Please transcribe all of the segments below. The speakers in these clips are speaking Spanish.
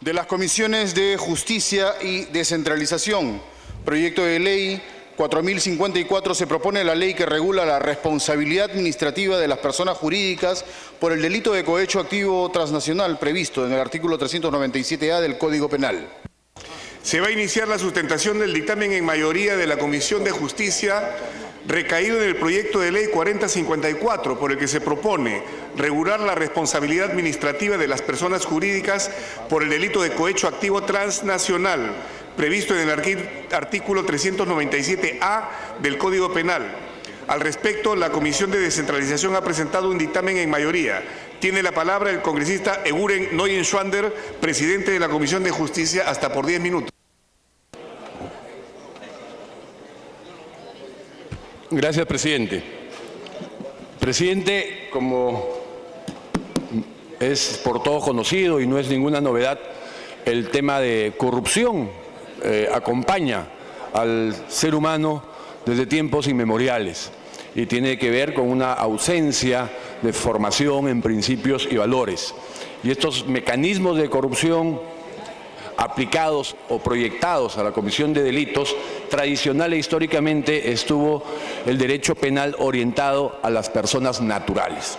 de las Comisiones de Justicia y Descentralización. Proyecto de ley 4054 se propone la ley que regula la responsabilidad administrativa de las personas jurídicas por el delito de cohecho activo transnacional previsto en el artículo 397A del Código Penal. Se va a iniciar la sustentación del dictamen en mayoría de la Comisión de Justicia recaído en el proyecto de ley 4054, por el que se propone regular la responsabilidad administrativa de las personas jurídicas por el delito de cohecho activo transnacional, previsto en el artículo 397A del Código Penal. Al respecto, la Comisión de Descentralización ha presentado un dictamen en mayoría. Tiene la palabra el congresista Eguren Noyen-Schwander, presidente de la Comisión de Justicia, hasta por 10 minutos. Gracias, presidente. Presidente, como es por todos conocido y no es ninguna novedad, el tema de corrupción acompaña al ser humano desde tiempos inmemoriales y tiene que ver con una ausencia de formación en principios y valores. Y estos mecanismos de corrupción aplicados o proyectados a la comisión de delitos, tradicional e históricamente estuvo el derecho penal orientado a las personas naturales.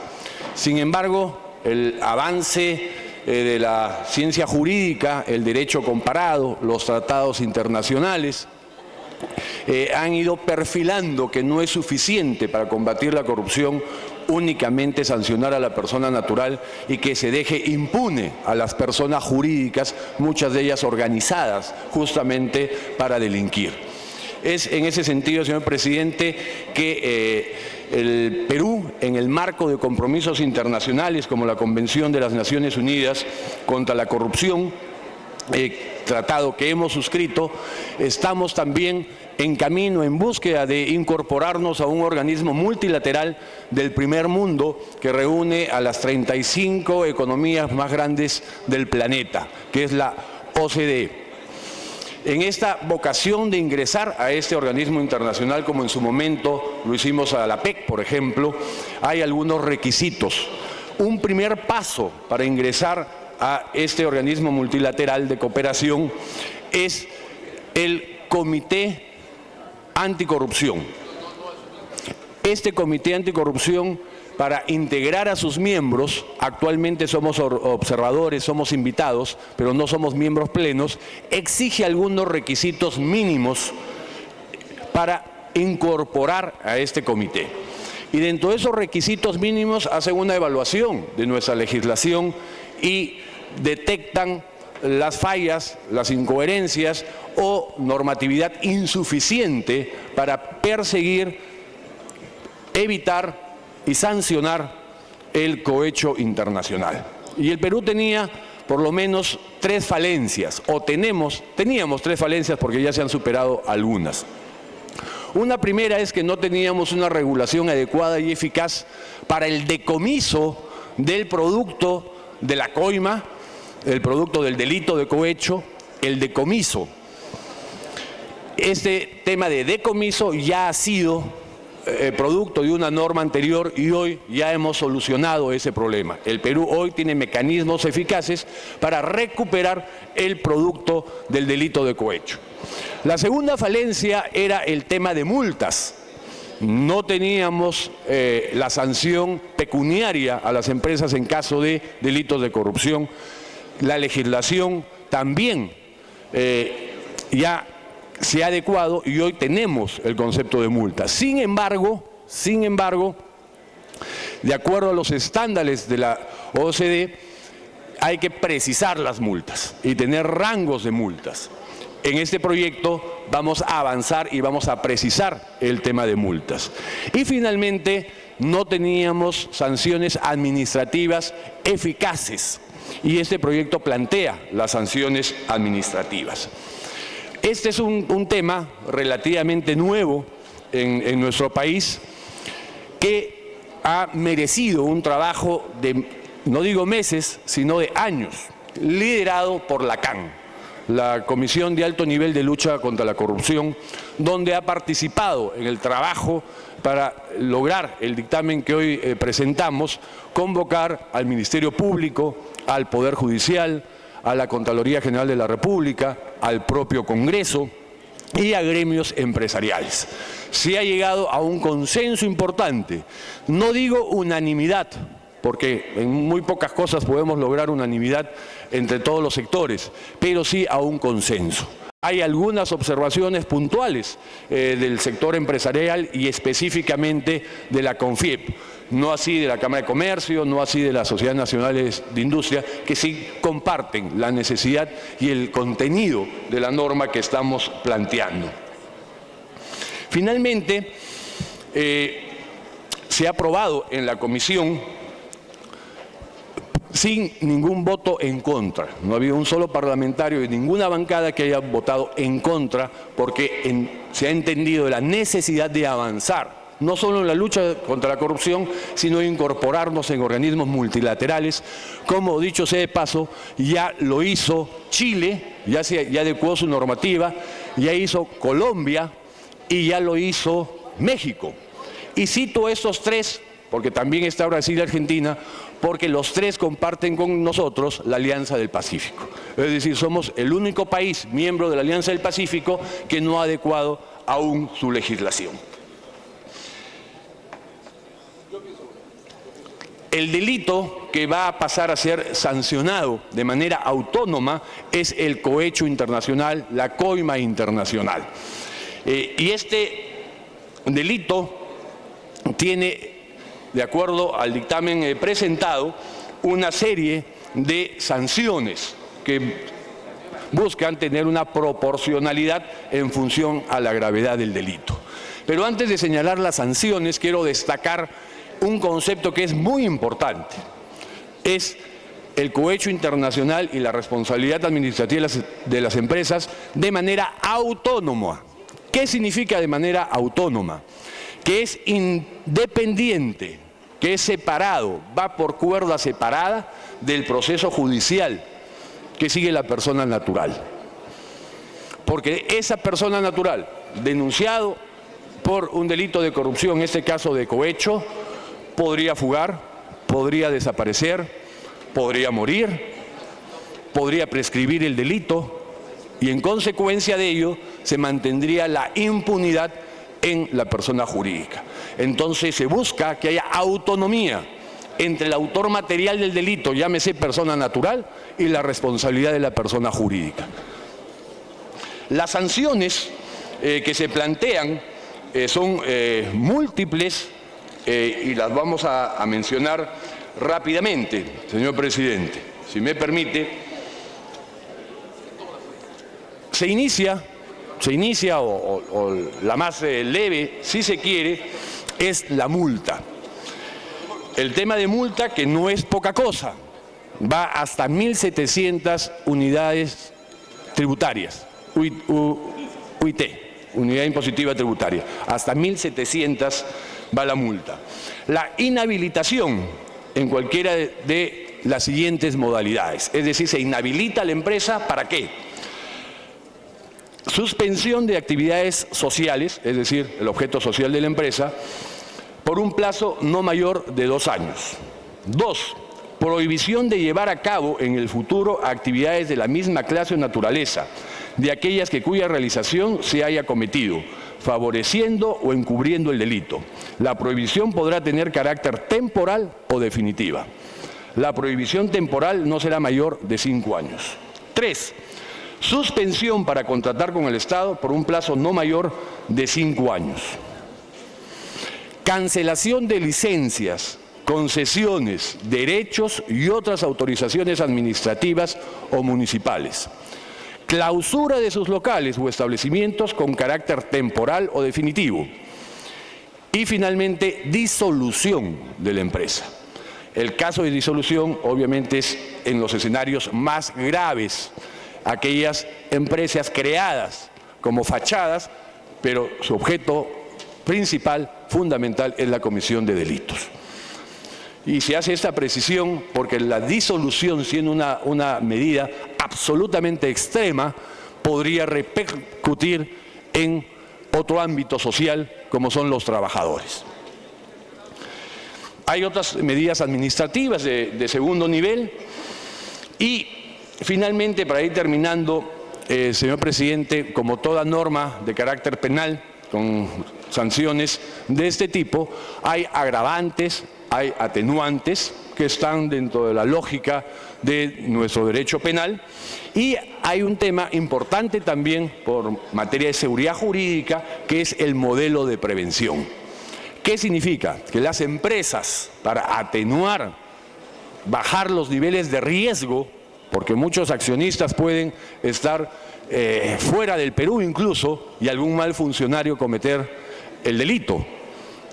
Sin embargo, el avance de la ciencia jurídica, el derecho comparado, los tratados internacionales, han ido perfilando que no es suficiente para combatir la corrupción únicamente sancionar a la persona natural y que se deje impune a las personas jurídicas, muchas de ellas organizadas justamente para delinquir. Es en ese sentido, señor presidente, que el Perú, en el marco de compromisos internacionales como la Convención de las Naciones Unidas contra la Corrupción, tratado que hemos suscrito, estamos también en camino, en búsqueda de incorporarnos a un organismo multilateral del primer mundo que reúne a las 35 economías más grandes del planeta, que es la OCDE. En esta vocación de ingresar a este organismo internacional, como en su momento lo hicimos a la PEC, por ejemplo, hay algunos requisitos. Un primer paso para ingresar a este organismo multilateral de cooperación es el Comité Anticorrupción. Este Comité Anticorrupción, para integrar a sus miembros, actualmente somos observadores, somos invitados, pero no somos miembros plenos, exige algunos requisitos mínimos para incorporar a este comité. Y dentro de esos requisitos mínimos hacen una evaluación de nuestra legislación y detectan las fallas, las incoherencias o normatividad insuficiente para perseguir, evitar y sancionar el cohecho internacional. Y el Perú tenía por lo menos 3 falencias, o teníamos 3 falencias porque ya se han superado algunas. Una primera es que no teníamos una regulación adecuada y eficaz para el decomiso del producto de la coima, el producto del delito de cohecho, el decomiso. Este tema de decomiso ya ha sido producto de una norma anterior y hoy ya hemos solucionado ese problema. El Perú hoy tiene mecanismos eficaces para recuperar el producto del delito de cohecho. La segunda falencia era el tema de multas. No teníamos la sanción pecuniaria a las empresas en caso de delitos de corrupción. La legislación también ya se ha adecuado y hoy tenemos el concepto de multa. Sin embargo, de acuerdo a los estándares de la OCDE, hay que precisar las multas y tener rangos de multas. En este proyecto vamos a avanzar y vamos a precisar el tema de multas. Y finalmente, no teníamos sanciones administrativas eficaces y este proyecto plantea las sanciones administrativas. Este es un tema relativamente nuevo en nuestro país que ha merecido un trabajo de, no digo meses, sino de años, liderado por la CAN, la Comisión de Alto Nivel de Lucha contra la Corrupción, donde ha participado en el trabajo para lograr el dictamen que hoy presentamos, convocar al Ministerio Público, al Poder Judicial, a la Contraloría General de la República, al propio Congreso y a gremios empresariales. Se ha llegado a un consenso importante, no digo unanimidad, porque en muy pocas cosas podemos lograr unanimidad entre todos los sectores, pero sí a un consenso. Hay algunas observaciones puntuales del sector empresarial y específicamente de la CONFIEP, no así de la Cámara de Comercio, no así de las Sociedades Nacionales de Industria, que sí comparten la necesidad y el contenido de la norma que estamos planteando. Finalmente, se ha aprobado en la comisión sin ningún voto en contra. No ha habido un solo parlamentario de ninguna bancada que haya votado en contra porque se ha entendido la necesidad de avanzar, no solo en la lucha contra la corrupción, sino incorporarnos en organismos multilaterales, como dicho sea de paso, ya lo hizo Chile, ya adecuó su normativa, ya hizo Colombia y ya lo hizo México. Y cito estos tres, porque también está Brasil y Argentina, porque los tres comparten con nosotros la Alianza del Pacífico. Es decir, somos el único país miembro de la Alianza del Pacífico que no ha adecuado aún su legislación. El delito que va a pasar a ser sancionado de manera autónoma es el cohecho internacional, la coima internacional. Y este delito tiene, de acuerdo al dictamen presentado, una serie de sanciones que buscan tener una proporcionalidad en función a la gravedad del delito. Pero antes de señalar las sanciones, quiero destacar un concepto que es muy importante. Es el cohecho internacional y la responsabilidad administrativa de las empresas de manera autónoma. ¿Qué significa de manera autónoma? Que es independiente, que es separado, va por cuerda separada del proceso judicial que sigue la persona natural. Porque esa persona natural, denunciado por un delito de corrupción, en este caso de cohecho, podría fugar, podría desaparecer, podría morir, podría prescribir el delito y en consecuencia de ello se mantendría la impunidad en la persona jurídica. Entonces se busca que haya autonomía entre el autor material del delito, llámese persona natural, y la responsabilidad de la persona jurídica. Las sanciones que se plantean son múltiples y las vamos a mencionar rápidamente, señor presidente. Si me permite, se inicia o la más leve, si se quiere, es la multa. El tema de multa, que no es poca cosa, va hasta 1.700 unidades tributarias, UIT, unidad impositiva tributaria, hasta 1.700 va la multa. La inhabilitación en cualquiera de las siguientes modalidades, es decir, se inhabilita a la empresa, ¿para qué? Suspensión de actividades sociales, es decir, el objeto social de la empresa, por un plazo no mayor de 2 años. 2. Prohibición de llevar a cabo en el futuro actividades de la misma clase o naturaleza, de aquellas cuya realización se haya cometido, favoreciendo o encubriendo el delito. La prohibición podrá tener carácter temporal o definitiva. La prohibición temporal no será mayor de 5 años. 3. Suspensión para contratar con el Estado por un plazo no mayor de 5 años. Cancelación de licencias, concesiones, derechos y otras autorizaciones administrativas o municipales. Clausura de sus locales o establecimientos con carácter temporal o definitivo. Y finalmente, disolución de la empresa. El caso de disolución obviamente es en los escenarios más graves, aquellas empresas creadas como fachadas, pero su objeto principal, fundamental, es la comisión de delitos. Y se hace esta precisión porque la disolución, siendo una medida absolutamente extrema, podría repercutir en otro ámbito social como son los trabajadores. Hay otras medidas administrativas de segundo nivel y Finalmente, para ir terminando, señor presidente, como toda norma de carácter penal, con sanciones de este tipo, hay agravantes, hay atenuantes que están dentro de la lógica de nuestro derecho penal, y hay un tema importante también por materia de seguridad jurídica, que es el modelo de prevención. ¿Qué significa? Que las empresas, para atenuar, bajar los niveles de riesgo, porque muchos accionistas pueden estar fuera del Perú incluso, y algún mal funcionario cometer el delito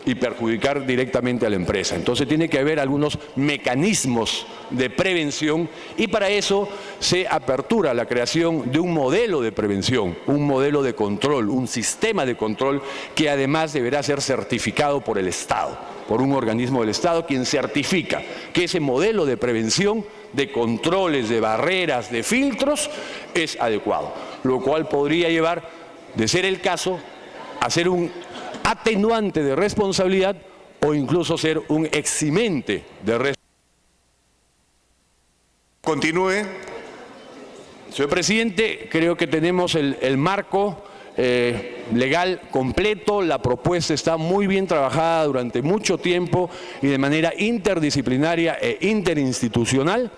y perjudicar directamente a la empresa. Entonces tiene que haber algunos mecanismos de prevención, y para eso se apertura la creación de un modelo de prevención, un modelo de control, un sistema de control que además deberá ser certificado por el Estado, por un organismo del Estado, quien certifica que ese modelo de prevención, de controles, de barreras, de filtros, es adecuado, lo cual podría llevar, de ser el caso, a ser un atenuante de responsabilidad o incluso ser un eximente de responsabilidad. Continúe. Señor presidente, creo que tenemos el marco legal completo. La propuesta está muy bien trabajada durante mucho tiempo y de manera interdisciplinaria e interinstitucional.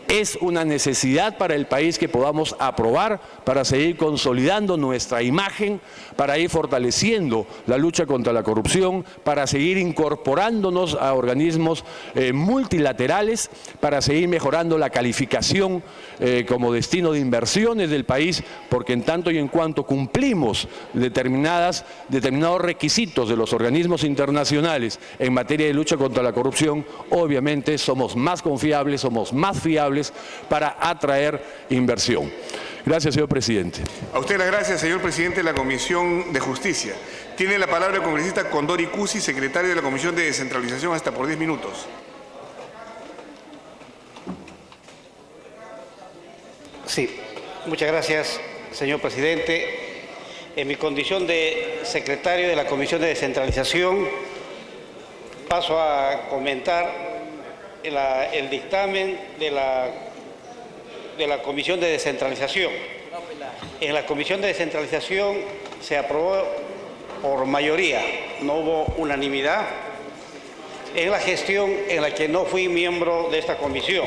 Es una necesidad para el país que podamos aprobar para seguir consolidando nuestra imagen, para ir fortaleciendo la lucha contra la corrupción, para seguir incorporándonos a organismos multilaterales, para seguir mejorando la calificación como destino de inversiones del país, porque en tanto y en cuanto cumplimos determinados requisitos de los organismos internacionales en materia de lucha contra la corrupción, obviamente somos más confiables, somos más fiables para atraer inversión. Gracias, señor presidente. A usted las gracias, señor presidente de la Comisión de Justicia. Tiene la palabra el congresista Condori Cusi, secretario de la Comisión de Descentralización, hasta por 10 minutos. Sí, muchas gracias, señor presidente. En mi condición de secretario de la Comisión de Descentralización, paso a comentar el dictamen de la Comisión de Descentralización. En la Comisión de Descentralización se aprobó por mayoría, no hubo unanimidad en la gestión en la que no fui miembro de esta comisión.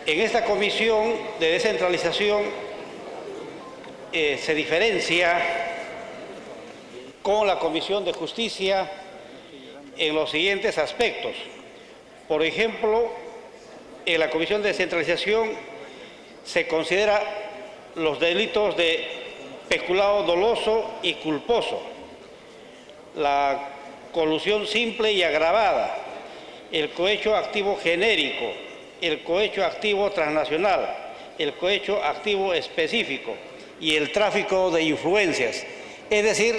En esta Comisión de Descentralización se diferencia con la Comisión de Justicia en los siguientes aspectos. Por ejemplo, en la Comisión de Descentralización se considera los delitos de peculado doloso y culposo, la colusión simple y agravada, el cohecho activo genérico, el cohecho activo transnacional, el cohecho activo específico y el tráfico de influencias. Es decir,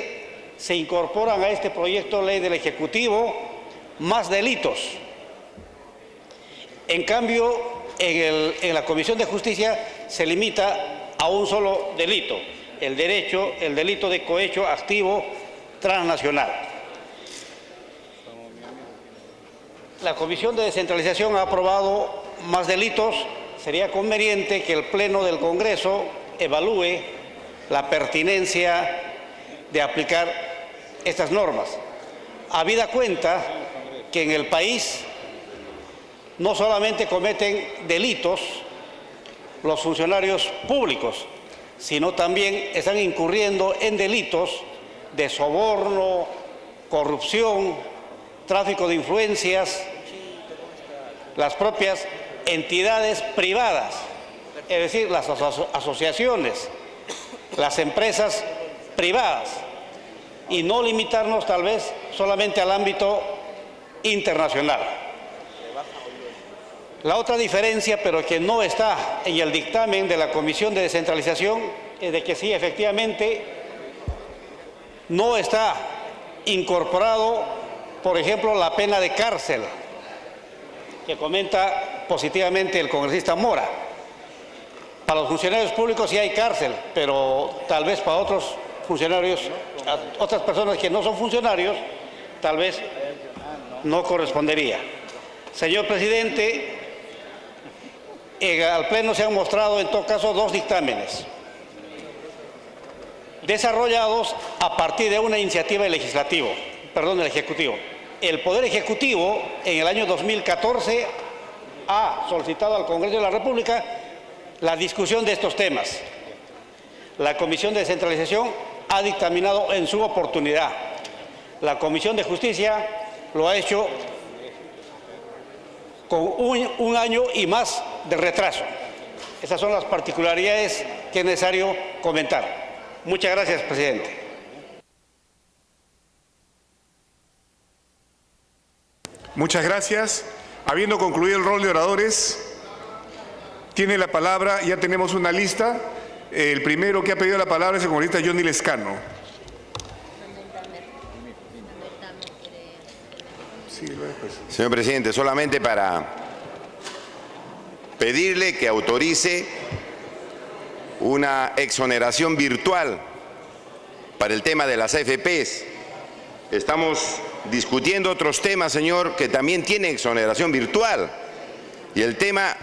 se incorporan a este proyecto de ley del Ejecutivo más delitos. En cambio, en la Comisión de Justicia se limita a un solo delito, el delito de cohecho activo transnacional. La Comisión de Descentralización ha aprobado más delitos. Sería conveniente que el Pleno del Congreso evalúe la pertinencia de aplicar estas normas, habida cuenta que en el país no solamente cometen delitos los funcionarios públicos, sino también están incurriendo en delitos de soborno, corrupción, tráfico de influencias, las propias entidades privadas, es decir, las asociaciones, las empresas privadas, y no limitarnos tal vez solamente al ámbito internacional. La otra diferencia, pero que no está en el dictamen de la Comisión de Descentralización, es de que sí, efectivamente, no está incorporado, por ejemplo, la pena de cárcel, que comenta positivamente el congresista Mora. Para los funcionarios públicos sí hay cárcel, pero tal vez para otros funcionarios, otras personas que no son funcionarios, tal vez no correspondería. Señor presidente, al Pleno se han mostrado en todo caso dos dictámenes desarrollados a partir de una iniciativa del Ejecutivo. El Poder Ejecutivo en el año 2014 ha solicitado al Congreso de la República la discusión de estos temas. La Comisión de Descentralización ha dictaminado en su oportunidad. La Comisión de Justicia lo ha hecho con un año y más de retraso. Esas son las particularidades que es necesario comentar. Muchas gracias, presidente. Muchas gracias. Habiendo concluido el rol de oradores, tiene la palabra, ya tenemos una lista. El primero que ha pedido la palabra es el congresista Johnny Lescano. Señor presidente, solamente para pedirle que autorice una exoneración virtual para el tema de las AFPs. Estamos discutiendo otros temas, señor, que también tienen exoneración virtual. Y el tema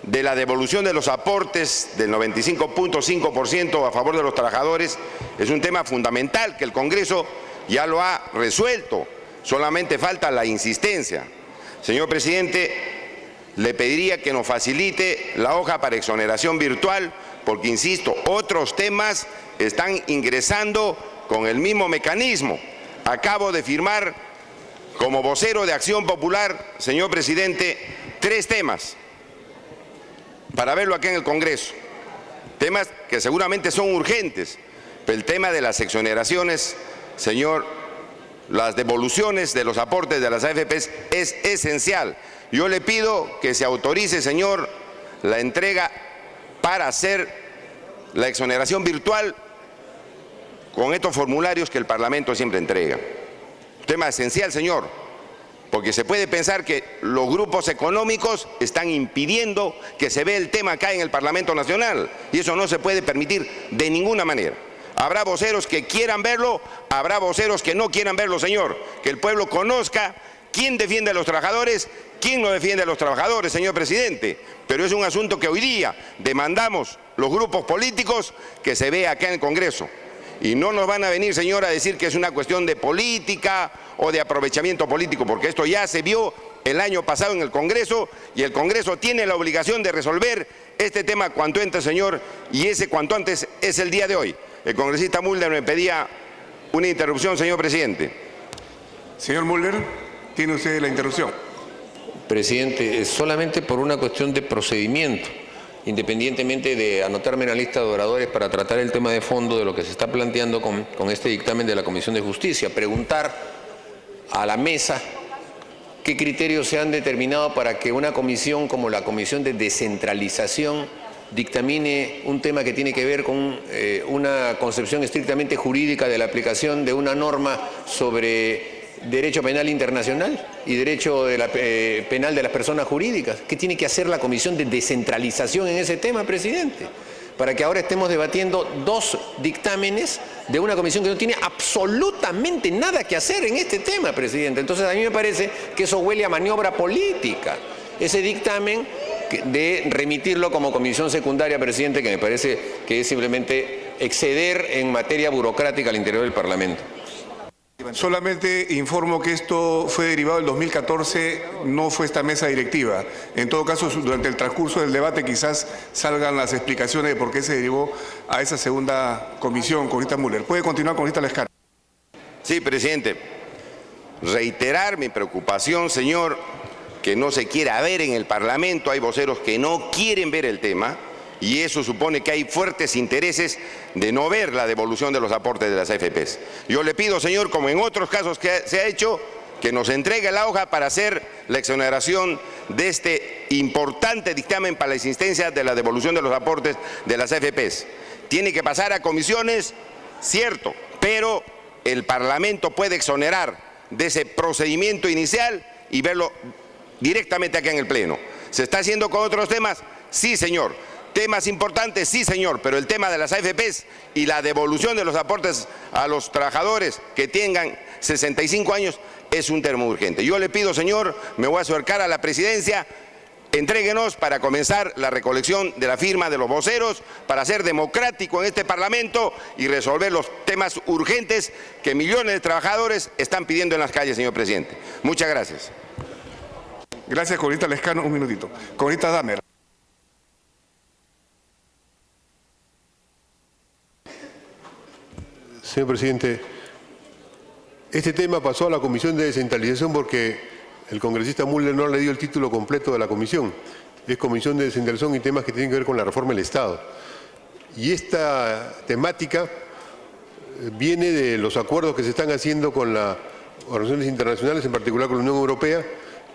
de la devolución de los aportes del 95.5% a favor de los trabajadores es un tema fundamental que el Congreso ya lo ha resuelto. Solamente falta la insistencia. Señor presidente, le pediría que nos facilite la hoja para exoneración virtual, porque, insisto, otros temas están ingresando con el mismo mecanismo. Acabo de firmar como vocero de Acción Popular, señor presidente, 3 temas para verlo aquí en el Congreso. Temas que seguramente son urgentes, pero el tema de las exoneraciones, señor, las devoluciones de los aportes de las AFPs es esencial. Yo le pido que se autorice, señor, la entrega para hacer la exoneración virtual con estos formularios que el Parlamento siempre entrega. Un tema esencial, señor, porque se puede pensar que los grupos económicos están impidiendo que se vea el tema acá en el Parlamento Nacional, y eso no se puede permitir de ninguna manera. Habrá voceros que quieran verlo, habrá voceros que no quieran verlo, señor. Que el pueblo conozca quién defiende a los trabajadores, quién no defiende a los trabajadores, señor presidente. Pero es un asunto que hoy día demandamos los grupos políticos que se vea acá en el Congreso. Y no nos van a venir, señor, a decir que es una cuestión de política o de aprovechamiento político, porque esto ya se vio el año pasado en el Congreso, y el Congreso tiene la obligación de resolver este tema cuanto antes, señor, y ese cuanto antes es el día de hoy. El congresista Mulder me pedía una interrupción, señor presidente. Señor Mulder, tiene usted la interrupción. Presidente, solamente por una cuestión de procedimiento, independientemente de anotarme en la lista de oradores para tratar el tema de fondo de lo que se está planteando con este dictamen de la Comisión de Justicia, preguntar a la mesa qué criterios se han determinado para que una comisión como la Comisión de Descentralización dictamine un tema que tiene que ver con una concepción estrictamente jurídica de la aplicación de una norma sobre derecho penal internacional y derecho penal de las personas jurídicas. ¿Qué tiene que hacer la Comisión de Descentralización en ese tema, presidente? Para que ahora estemos debatiendo 2 dictámenes de una comisión que no tiene absolutamente nada que hacer en este tema, presidente. Entonces a mí me parece que eso huele a maniobra política. Ese dictamen de remitirlo como comisión secundaria, presidente, que me parece que es simplemente exceder en materia burocrática al interior del Parlamento. Solamente informo que esto fue derivado del 2014, no fue esta mesa directiva. En todo caso, durante el transcurso del debate quizás salgan las explicaciones de por qué se derivó a esa segunda comisión, congresista Mulder. ¿Puede continuar, congresista Lescano? Sí, presidente. Reiterar mi preocupación, señor, que no se quiera ver en el Parlamento. Hay voceros que no quieren ver el tema, y eso supone que hay fuertes intereses de no ver la devolución de los aportes de las AFPs. Yo le pido, señor, como en otros casos que se ha hecho, que nos entregue la hoja para hacer la exoneración de este importante dictamen para la existencia de la devolución de los aportes de las AFPs. Tiene que pasar a comisiones, cierto, pero el Parlamento puede exonerar de ese procedimiento inicial y verlo directamente acá en el Pleno. ¿Se está haciendo con otros temas? Sí, señor. ¿Temas importantes? Sí, señor, pero el tema de las AFPs y la devolución de los aportes a los trabajadores que tengan 65 años es un tema urgente. Yo le pido, señor, me voy a acercar a la presidencia, Entréguenos para comenzar la recolección de la firma de los voceros para ser democrático en este Parlamento y resolver los temas urgentes que millones de trabajadores están pidiendo en las calles, señor presidente. Muchas gracias. Gracias, congresista Lescano. Un minutito. Congresista Damer. Señor presidente, este tema pasó a la Comisión de Descentralización porque el congresista Müller no le dio el título completo de la comisión. Es Comisión de Descentralización y temas que tienen que ver con la reforma del Estado. Y esta temática viene de los acuerdos que se están haciendo con las organizaciones internacionales, en particular con la Unión Europea,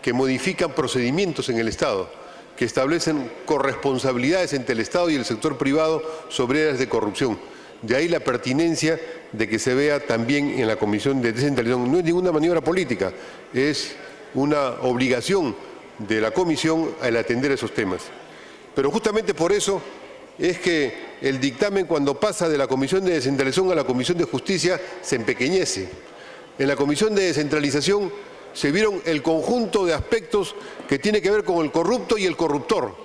que modifican procedimientos en el Estado, que establecen corresponsabilidades entre el Estado y el sector privado sobre áreas de corrupción. De ahí la pertinencia de que se vea también en la Comisión de Descentralización. No es ninguna maniobra política, es una obligación de la Comisión al atender esos temas. Pero justamente por eso es que el dictamen, cuando pasa de la Comisión de Descentralización a la Comisión de Justicia, se empequeñece. En la Comisión de Descentralización se vieron el conjunto de aspectos que tiene que ver con el corrupto y el corruptor,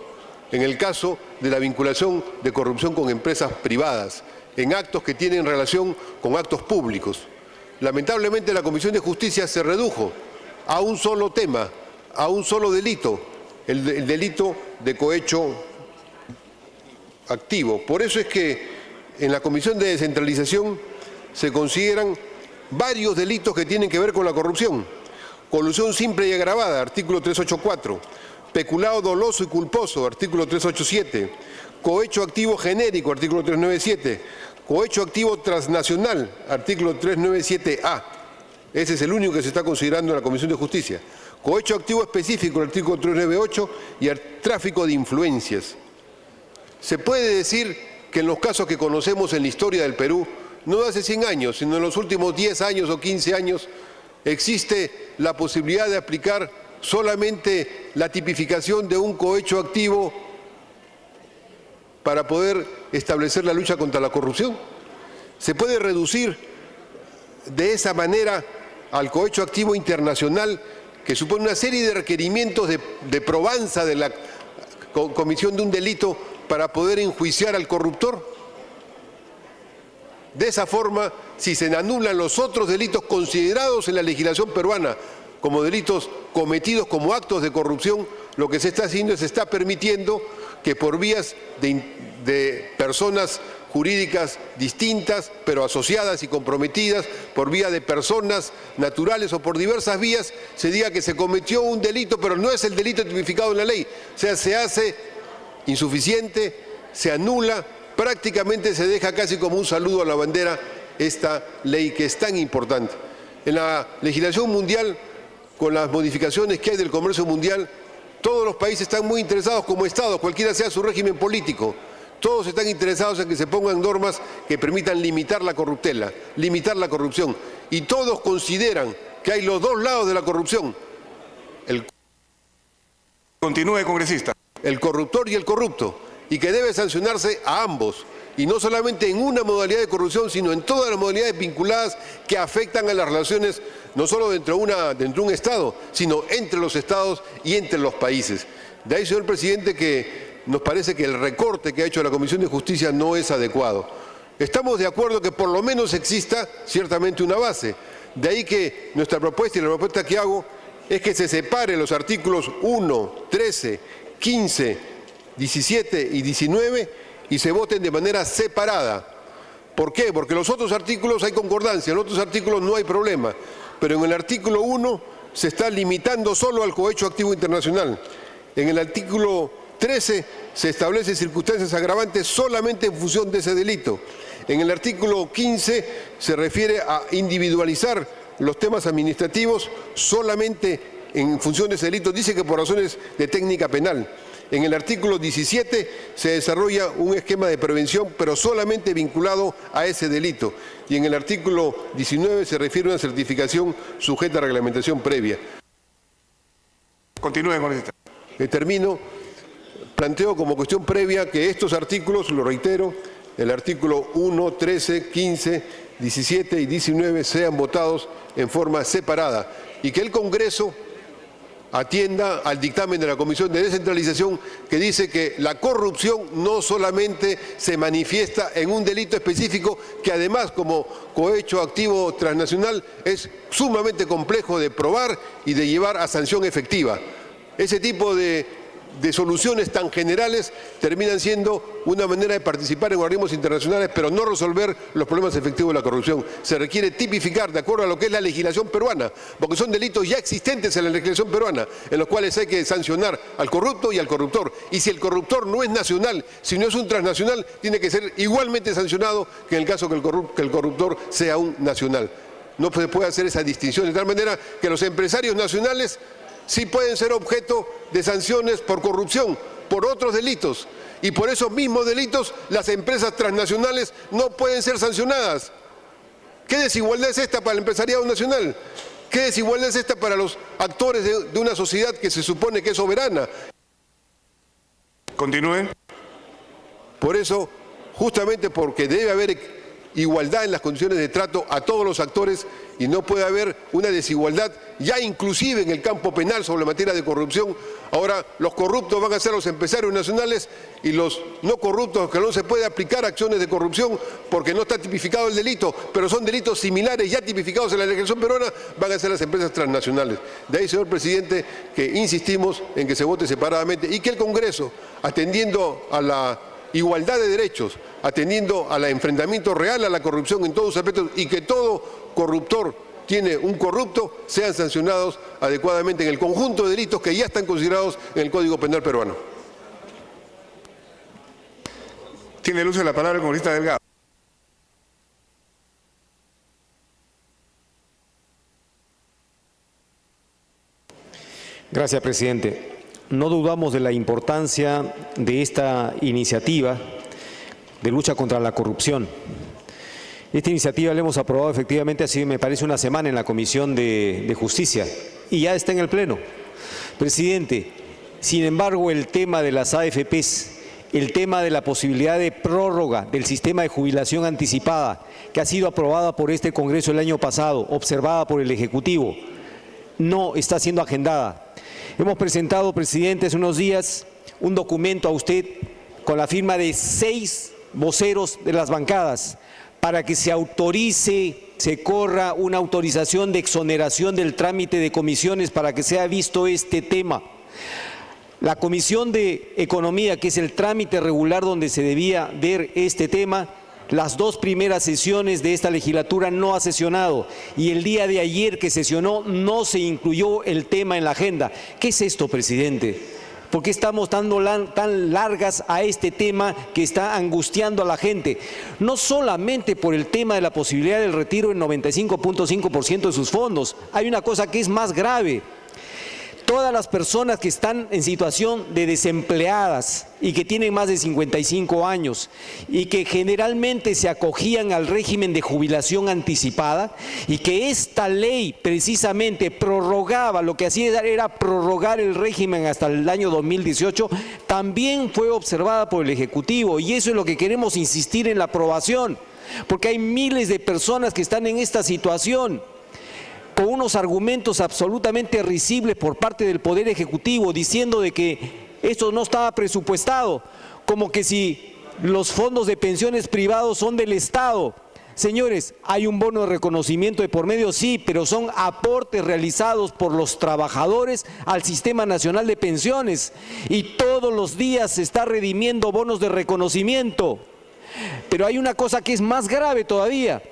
en el caso de la vinculación de corrupción con empresas privadas, en actos que tienen relación con actos públicos. Lamentablemente la Comisión de Justicia se redujo a un solo tema, a un solo delito, el delito de cohecho activo. Por eso es que en la Comisión de Descentralización se consideran varios delitos que tienen que ver con la corrupción. Colusión simple y agravada, artículo 384. Peculado doloso y culposo, artículo 387. Cohecho activo genérico, artículo 397. Cohecho activo transnacional, artículo 397A. Ese es el único que se está considerando en la Comisión de Justicia. Cohecho activo específico, el artículo 398, y el tráfico de influencias. Se puede decir que en los casos que conocemos en la historia del Perú, no de hace 100 años, sino en los últimos 10 años o 15 años, existe la posibilidad de aplicar solamente la tipificación de un cohecho activo para poder establecer la lucha contra la corrupción. Se puede reducir de esa manera al cohecho activo internacional, que supone una serie de requerimientos de probanza de la comisión de un delito para poder enjuiciar al corruptor. De esa forma, si se anulan los otros delitos considerados en la legislación peruana como delitos cometidos como actos de corrupción, lo que se está haciendo es se está permitiendo que por vías de personas jurídicas distintas, pero asociadas y comprometidas, por vía de personas naturales o por diversas vías, se diga que se cometió un delito, pero no es el delito tipificado en la ley. O sea, se hace insuficiente, se anula, prácticamente se deja casi como un saludo a la bandera esta ley que es tan importante. En la legislación mundial, con las modificaciones que hay del comercio mundial, todos los países están muy interesados como Estados, cualquiera sea su régimen político. Todos están interesados en que se pongan normas que permitan limitar la corruptela, limitar la corrupción. Y todos consideran que hay los dos lados de la corrupción. Continúe, congresista. El corruptor y el corrupto. Y que debe sancionarse a ambos. Y no solamente en una modalidad de corrupción, sino en todas las modalidades vinculadas que afectan a las relaciones, no solo dentro de un Estado, sino entre los Estados y entre los países. De ahí, señor presidente, que nos parece que el recorte que ha hecho la Comisión de Justicia no es adecuado. Estamos de acuerdo que por lo menos exista ciertamente una base. De ahí que nuestra propuesta y la propuesta que hago es que se separe los artículos 1, 13, 15, 17 y 19 y se voten de manera separada. ¿Por qué? Porque en los otros artículos hay concordancia, en los otros artículos no hay problema. Pero en el artículo 1 se está limitando solo al cohecho activo internacional. En el artículo 13 se establecen circunstancias agravantes solamente en función de ese delito. En el artículo 15 se refiere a individualizar los temas administrativos solamente en función de ese delito. Dice que por razones de técnica penal. En el artículo 17 se desarrolla un esquema de prevención, pero solamente vinculado a ese delito. Y en el artículo 19 se refiere a una certificación sujeta a reglamentación previa. Continúe, congresista. Termino. Planteo como cuestión previa que estos artículos, lo reitero, el artículo 1, 13, 15, 17 y 19 sean votados en forma separada y que el Congreso atienda al dictamen de la Comisión de Descentralización que dice que la corrupción no solamente se manifiesta en un delito específico que además como cohecho activo transnacional es sumamente complejo de probar y de llevar a sanción efectiva. Ese tipo de soluciones tan generales terminan siendo una manera de participar en organismos internacionales, pero no resolver los problemas efectivos de la corrupción. Se requiere tipificar de acuerdo a lo que es la legislación peruana, porque son delitos ya existentes en la legislación peruana, en los cuales hay que sancionar al corrupto y al corruptor. Y si el corruptor no es nacional, si no es un transnacional, tiene que ser igualmente sancionado que en el caso que el corruptor sea un nacional. No se puede hacer esa distinción, de tal manera que los empresarios nacionales sí pueden ser objeto de sanciones por corrupción, por otros delitos. Y por esos mismos delitos las empresas transnacionales no pueden ser sancionadas. ¿Qué desigualdad es esta para el empresariado nacional? ¿Qué desigualdad es esta para los actores de una sociedad que se supone que es soberana? Continúe. Por eso, justamente porque debe haber igualdad en las condiciones de trato a todos los actores y no puede haber una desigualdad ya inclusive en el campo penal sobre la materia de corrupción. Ahora los corruptos van a ser los empresarios nacionales y los no corruptos, que no se puede aplicar acciones de corrupción porque no está tipificado el delito, pero son delitos similares ya tipificados en la legislación peruana, van a ser las empresas transnacionales. De ahí, señor presidente, que insistimos en que se vote separadamente y que el Congreso, atendiendo a la igualdad de derechos, atendiendo al enfrentamiento real a la corrupción en todos sus aspectos y que todo corruptor tiene un corrupto, sean sancionados adecuadamente en el conjunto de delitos que ya están considerados en el Código Penal peruano. Tiene el uso de la palabra el congresista Delgado. Gracias, presidente. No dudamos de la importancia de esta iniciativa de lucha contra la corrupción. Esta iniciativa la hemos aprobado efectivamente, así me parece, una semana en la Comisión de Justicia y ya está en el Pleno. Presidente, sin embargo, el tema de las AFPs, el tema de la posibilidad de prórroga del sistema de jubilación anticipada, que ha sido aprobada por este Congreso el año pasado, observada por el Ejecutivo, no está siendo agendada. Hemos presentado, presidente, hace unos días un documento a usted con la firma de 6 voceros de las bancadas para que se autorice, se corra una autorización de exoneración del trámite de comisiones para que sea visto este tema. La Comisión de Economía, que es el trámite regular donde se debía ver este tema, las 2 primeras sesiones de esta legislatura no ha sesionado y el día de ayer que sesionó no se incluyó el tema en la agenda. ¿Qué es esto, presidente? ¿Por qué estamos tan largas a este tema que está angustiando a la gente? No solamente por el tema de la posibilidad del retiro del 95.5% de sus fondos, hay una cosa que es más grave. Todas las personas que están en situación de desempleadas y que tienen más de 55 años y que generalmente se acogían al régimen de jubilación anticipada y que esta ley precisamente prorrogaba, lo que hacía era prorrogar el régimen hasta el año 2018, también fue observada por el Ejecutivo y eso es lo que queremos insistir en la aprobación, porque hay miles de personas que están en esta situación, con unos argumentos absolutamente risibles por parte del Poder Ejecutivo, diciendo de que esto no estaba presupuestado, como que si los fondos de pensiones privados son del Estado. Señores, hay un bono de reconocimiento de por medio, sí, pero son aportes realizados por los trabajadores al Sistema Nacional de Pensiones y todos los días se está redimiendo bonos de reconocimiento. Pero hay una cosa que es más grave todavía.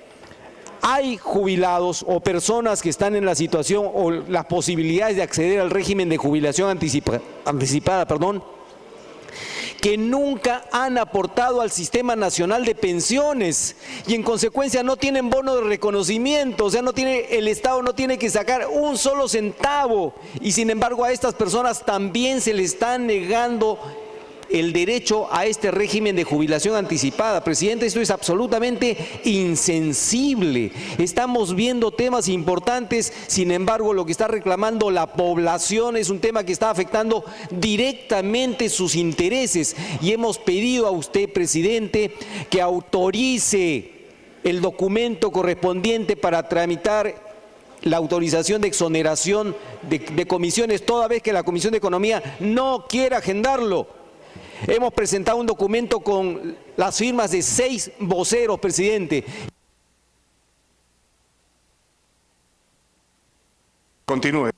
Hay jubilados o personas que están en la situación o las posibilidades de acceder al régimen de jubilación anticipada, que nunca han aportado al Sistema Nacional de Pensiones y en consecuencia no tienen bono de reconocimiento, o sea, el Estado no tiene que sacar un solo centavo y sin embargo a estas personas también se les está negando el derecho a este régimen de jubilación anticipada. Presidente, esto es absolutamente insensible. Estamos viendo temas importantes, sin embargo, lo que está reclamando la población es un tema que está afectando directamente sus intereses. Y hemos pedido a usted, presidente, que autorice el documento correspondiente para tramitar la autorización de exoneración de comisiones, toda vez que la Comisión de Economía no quiere agendarlo. Hemos presentado un documento con las firmas de 6 voceros, presidente. Continúe.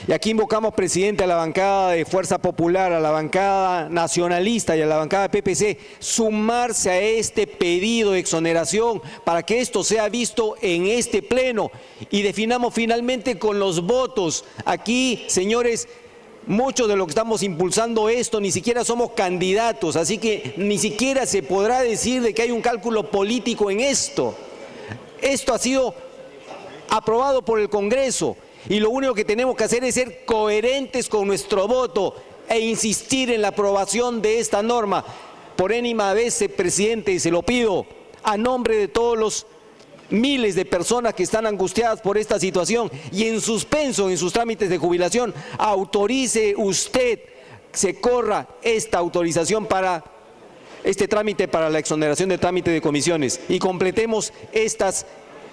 Y aquí invocamos, presidente, a la bancada de Fuerza Popular, a la bancada nacionalista y a la bancada de PPC, sumarse a este pedido de exoneración para que esto sea visto en este pleno y definamos finalmente con los votos. Aquí, señores, muchos de los que estamos impulsando esto ni siquiera somos candidatos, así que ni siquiera se podrá decir de que hay un cálculo político en esto. Esto ha sido aprobado por el Congreso. Y lo único que tenemos que hacer es ser coherentes con nuestro voto e insistir en la aprobación de esta norma. Por enésima vez, presidente, se lo pido a nombre de todos los miles de personas que están angustiadas por esta situación y en suspenso en sus trámites de jubilación, autorice usted, se corra esta autorización para este trámite, para la exoneración de trámite de comisiones y completemos estas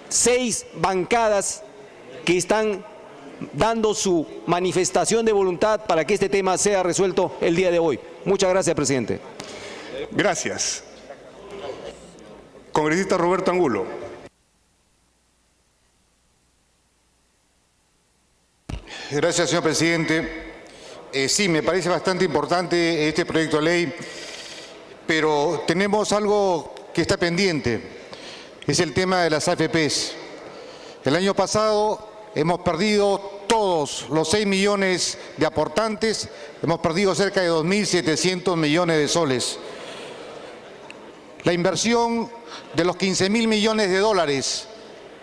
6 bancadas que están dando su manifestación de voluntad para que este tema sea resuelto el día de hoy. Muchas gracias, presidente. Gracias. Congresista Roberto Angulo. Gracias, señor presidente. Sí, me parece bastante importante este proyecto de ley, pero tenemos algo que está pendiente. Es el tema de las AFPs. El año pasado hemos perdido todos los 6 millones de aportantes, hemos perdido cerca de 2.700 millones de soles. La inversión de los 15.000 millones de dólares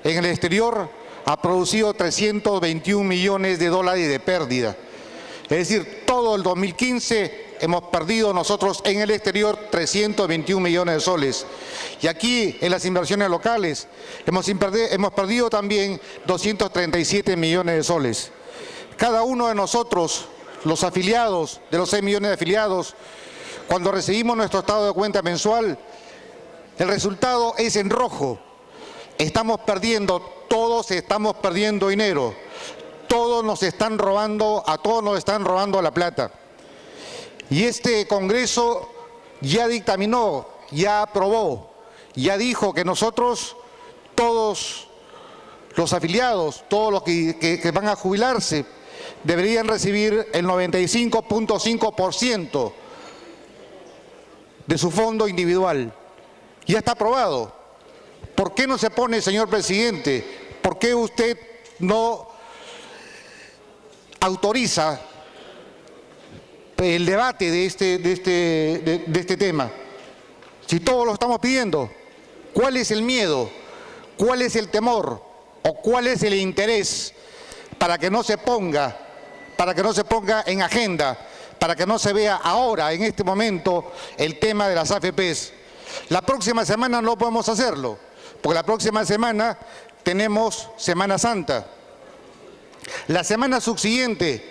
en el exterior ha producido 321 millones de dólares de pérdida. Es decir, todo el 2015 hemos perdido nosotros en el exterior 321 millones de soles. Y aquí, en las inversiones locales, hemos perdido también 237 millones de soles. Cada uno de nosotros, los afiliados, de los 6 millones de afiliados, cuando recibimos nuestro estado de cuenta mensual, el resultado es en rojo. Estamos perdiendo, todos estamos perdiendo dinero. Todos nos están robando, a todos nos están robando la plata. Y este Congreso ya dictaminó, ya aprobó, ya dijo que nosotros, todos los afiliados, todos los que van a jubilarse, deberían recibir el 95.5% de su fondo individual. Ya está aprobado. ¿Por qué no se pone, señor presidente? ¿Por qué usted no autoriza el debate de este tema? Si todos lo estamos pidiendo, ¿cuál es el miedo? ¿Cuál es el temor? ¿O cuál es el interés para que no se ponga en agenda, para que no se vea ahora, en este momento, el tema de las AFPs? La próxima semana no podemos hacerlo, porque la próxima semana tenemos Semana Santa. La semana subsiguiente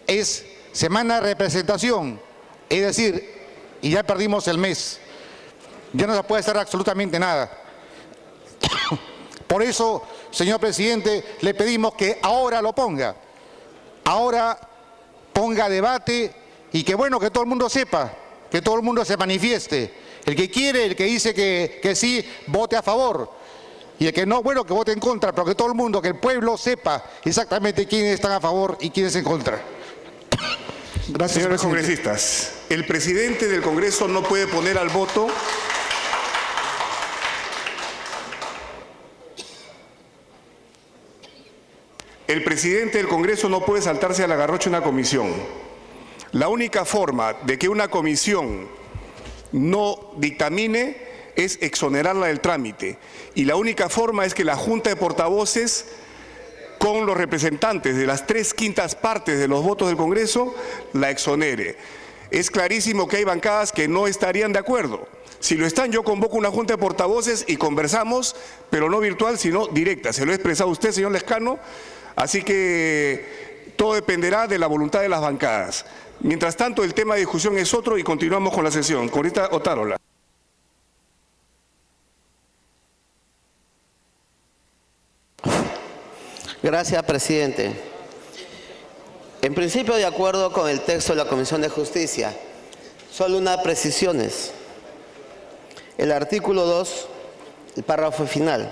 es semana de representación, es decir, y ya perdimos el mes. Ya no se puede hacer absolutamente nada. Por eso, señor presidente, le pedimos que ahora lo ponga. Ahora ponga debate y que bueno, que todo el mundo sepa, que todo el mundo se manifieste. El que quiere, el que dice que sí, vote a favor. Y el que no, bueno, que vote en contra, pero que todo el mundo, que el pueblo sepa exactamente quiénes están a favor y quiénes en contra. Gracias, señores presidente. congresistas, el presidente del Congreso no puede poner al voto el presidente del Congreso no puede saltarse a la garrocha una comisión. La única forma de que una comisión no dictamine es exonerarla del trámite. Y la única forma es que la Junta de Portavoces, con los representantes de las 3/5 partes de los votos del Congreso, la exonere. Es clarísimo que hay bancadas que no estarían de acuerdo. Si lo están, yo convoco una Junta de Portavoces y conversamos, pero no virtual, sino directa. Se lo he expresado a usted, señor Lescano, así que todo dependerá de la voluntad de las bancadas. Mientras tanto, el tema de discusión es otro y continuamos con la sesión. Corita Otárola. Gracias, presidente. En principio, de acuerdo con el texto de la Comisión de Justicia, solo unas precisiones. El artículo 2, el párrafo final.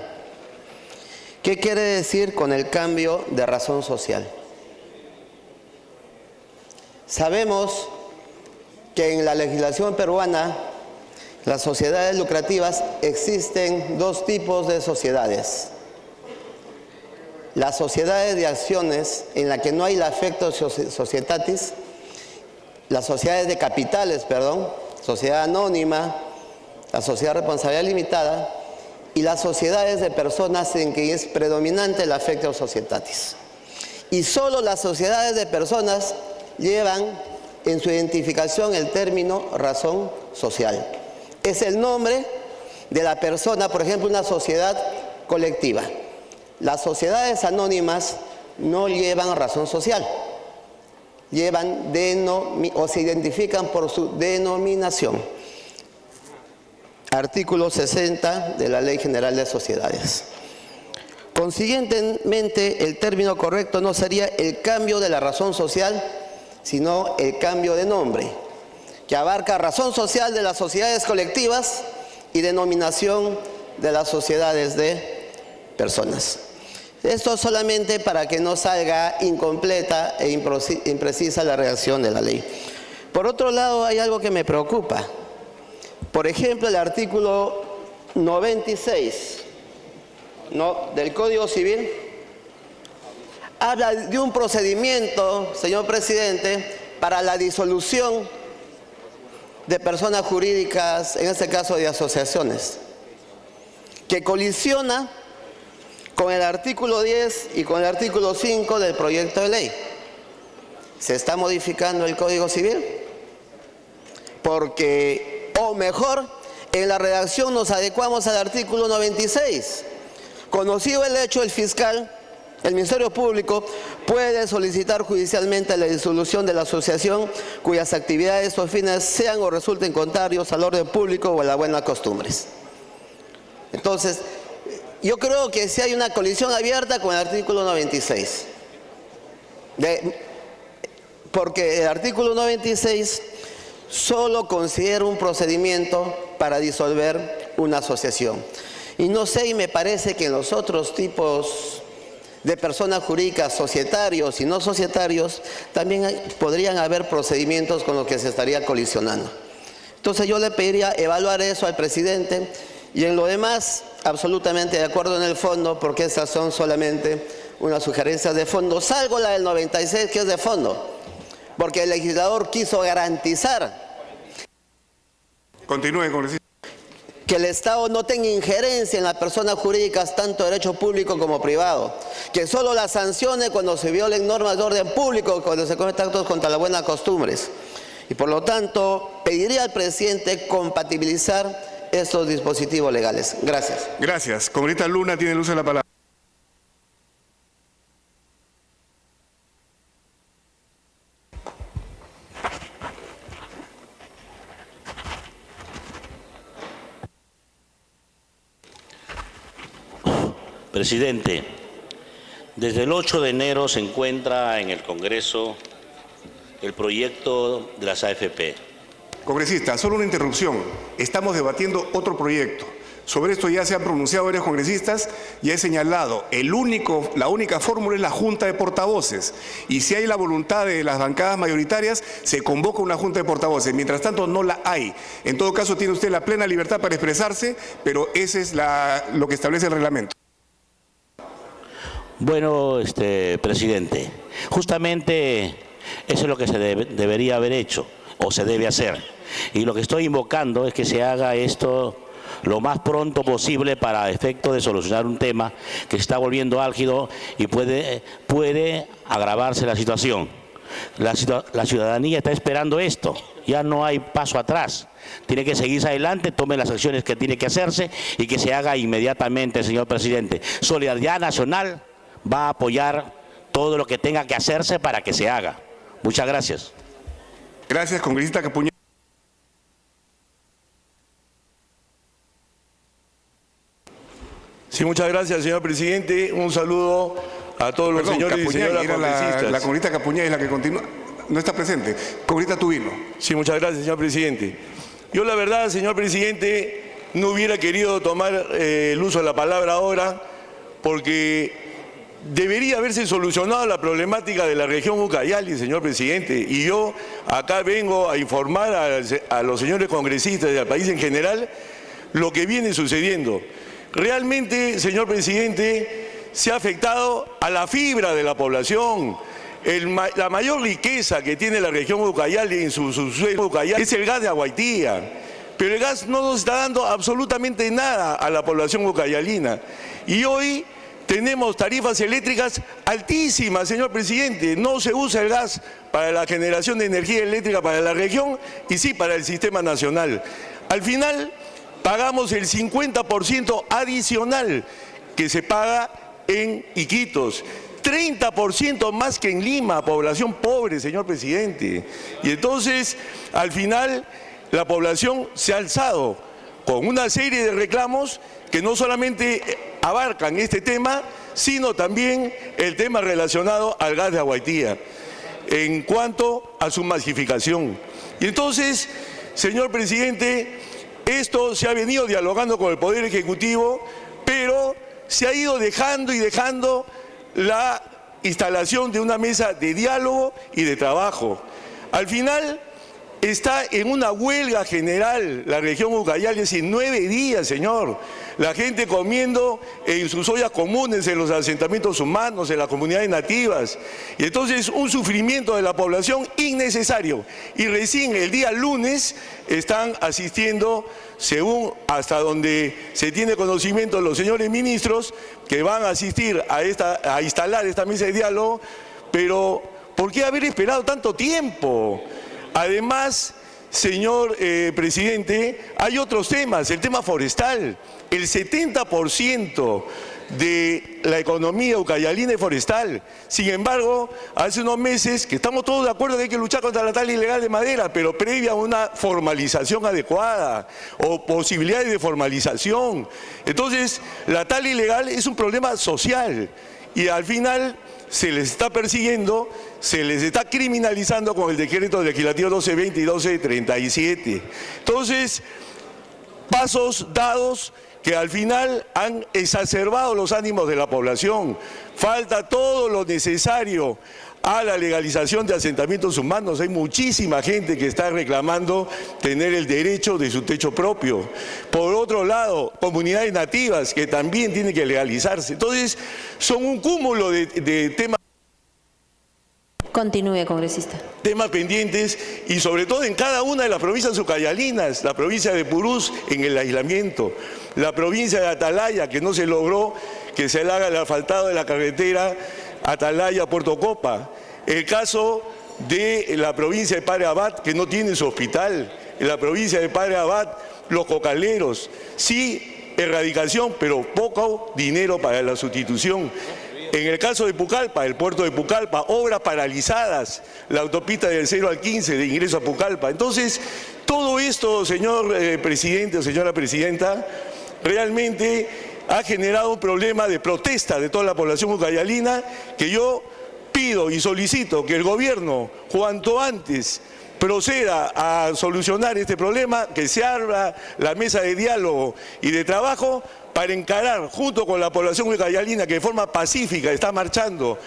¿Qué quiere decir con el cambio de razón social? Sabemos que en la legislación peruana, las sociedades lucrativas, existen dos tipos de sociedades. Las sociedades de acciones, en las que no hay el afecto societatis, las sociedades de capitales, sociedad anónima, la sociedad de responsabilidad limitada, y las sociedades de personas en que es predominante el afecto societatis. Y solo las sociedades de personas llevan en su identificación el término razón social. Es el nombre de la persona, por ejemplo, una sociedad colectiva. Las sociedades anónimas no llevan razón social, llevan o se identifican por su denominación. Artículo 60 de la Ley General de Sociedades. Consiguientemente, el término correcto no sería el cambio de la razón social, sino el cambio de nombre, que abarca razón social de las sociedades colectivas y denominación de las sociedades de personas. Esto solamente para que no salga incompleta e imprecisa la redacción de la ley. Por otro lado, hay algo que me preocupa. Por ejemplo, el artículo 96 del Código Civil habla de un procedimiento, señor presidente, para la disolución de personas jurídicas, en este caso de asociaciones, que colisiona con el artículo 10 y con el artículo 5 del proyecto de ley. ¿Se está modificando el Código Civil? Porque, o mejor, en la redacción nos adecuamos al artículo 96. Conocido el hecho, el fiscal, el Ministerio Público puede solicitar judicialmente la disolución de la asociación cuyas actividades o fines sean o resulten contrarios al orden público o a las buenas costumbres. Entonces, yo creo que si hay una colisión abierta con el artículo 96. Porque el artículo 96 solo considera un procedimiento para disolver una asociación. Y no sé, y me parece que en los otros tipos de personas jurídicas, societarios y no societarios, también podrían haber procedimientos con los que se estaría colisionando. Entonces yo le pediría evaluar eso al presidente, y en lo demás, absolutamente de acuerdo en el fondo, porque esas son solamente unas sugerencias de fondo, salvo la del 96, que es de fondo, porque el legislador quiso garantizar. Continúe, congresista. Que el Estado no tenga injerencia en las personas jurídicas, tanto derecho público como privado. Que solo las sancione cuando se violen normas de orden público, cuando se cometen actos contra las buenas costumbres. Y por lo tanto, pediría al presidente compatibilizar estos dispositivos legales. Gracias. Gracias. Congresista Luna tiene el uso de la palabra. Presidente, desde el 8 de enero se encuentra en el Congreso el proyecto de las AFP. Congresista, solo una interrupción. Estamos debatiendo otro proyecto. Sobre esto ya se han pronunciado varios congresistas y he señalado, la única fórmula es la Junta de Portavoces. Y si hay la voluntad de las bancadas mayoritarias, se convoca una Junta de Portavoces. Mientras tanto, no la hay. En todo caso, tiene usted la plena libertad para expresarse, pero ese es lo que establece el reglamento. Bueno, presidente, justamente eso es lo que se debería haber hecho o se debe hacer. Y lo que estoy invocando es que se haga esto lo más pronto posible para efecto de solucionar un tema que se está volviendo álgido y puede agravarse la situación. La ciudadanía está esperando esto, ya no hay paso atrás. Tiene que seguirse adelante, tome las acciones que tiene que hacerse y que se haga inmediatamente, señor presidente. Solidaridad Nacional va a apoyar todo lo que tenga que hacerse para que se haga. Muchas gracias. Gracias, congresista Capuña. Sí, muchas gracias, señor presidente. Un saludo a todos los señores y Capuñay, señoras era congresistas. la congresista Capuñay la que continúa. No está presente. Congresista Tubino. Sí, muchas gracias, señor presidente. Yo la verdad, señor presidente, no hubiera querido tomar el uso de la palabra ahora porque debería haberse solucionado la problemática de la región Ucayali, señor presidente. Y yo acá vengo a informar a los señores congresistas y al país en general lo que viene sucediendo. Realmente, señor presidente, se ha afectado a la fibra de la población. La mayor riqueza que tiene la región Ucayali en su subsuelo Ucayali es el gas de Aguaitía, pero el gas no nos está dando absolutamente nada a la población ucayalina. Y hoy tenemos tarifas eléctricas altísimas, señor presidente. No se usa el gas para la generación de energía eléctrica para la región y sí para el sistema nacional. Al final pagamos el 50% adicional que se paga en Iquitos. 30% más que en Lima, población pobre, señor presidente. Y entonces, al final, la población se ha alzado con una serie de reclamos que no solamente abarcan este tema, sino también el tema relacionado al gas de Aguaitía, en cuanto a su masificación. Y entonces, señor presidente, esto se ha venido dialogando con el Poder Ejecutivo, pero se ha ido dejando y dejando la instalación de una mesa de diálogo y de trabajo. Al final está en una huelga general la región Ucayali hace 9 días, señor. La gente comiendo en sus ollas comunes, en los asentamientos humanos, en las comunidades nativas. Y entonces un sufrimiento de la población innecesario. Y recién el día lunes están asistiendo, según hasta donde se tiene conocimiento los señores ministros, que van a asistir a instalar esta mesa de diálogo. Pero, ¿por qué haber esperado tanto tiempo? Además, señor presidente, hay otros temas, el tema forestal. El 70% de la economía ucayalina es forestal. Sin embargo, hace unos meses que estamos todos de acuerdo que hay que luchar contra la tala ilegal de madera, pero previa a una formalización adecuada o posibilidades de formalización. Entonces, la tala ilegal es un problema social y al final se les está persiguiendo, se les está criminalizando con el decreto legislativo 1220 y 1237. Entonces, pasos dados que al final han exacerbado los ánimos de la población. Falta todo lo necesario a la legalización de asentamientos humanos. Hay muchísima gente que está reclamando tener el derecho de su techo propio. Por otro lado, comunidades nativas que también tienen que legalizarse. Entonces, son un cúmulo de temas. Continúe, congresista. Temas pendientes y sobre todo en cada una de las provincias ucayalinas, la provincia de Purús en el aislamiento, la provincia de Atalaya que no se logró que se le haga el asfaltado de la carretera Atalaya-Puerto Copa, el caso de la provincia de Padre Abad que no tiene su hospital, en la provincia de Padre Abad los cocaleros, sí erradicación pero poco dinero para la sustitución. En el caso de Pucallpa, el puerto de Pucallpa, obras paralizadas, la autopista del 0 al 15 de ingreso a Pucallpa. Entonces, todo esto, señor presidente o señora presidenta, realmente ha generado un problema de protesta de toda la población ucayalina que yo pido y solicito que el gobierno, cuanto antes, proceda a solucionar este problema, que se abra la mesa de diálogo y de trabajo para encarar junto con la población ucayalina que de forma pacífica está marchando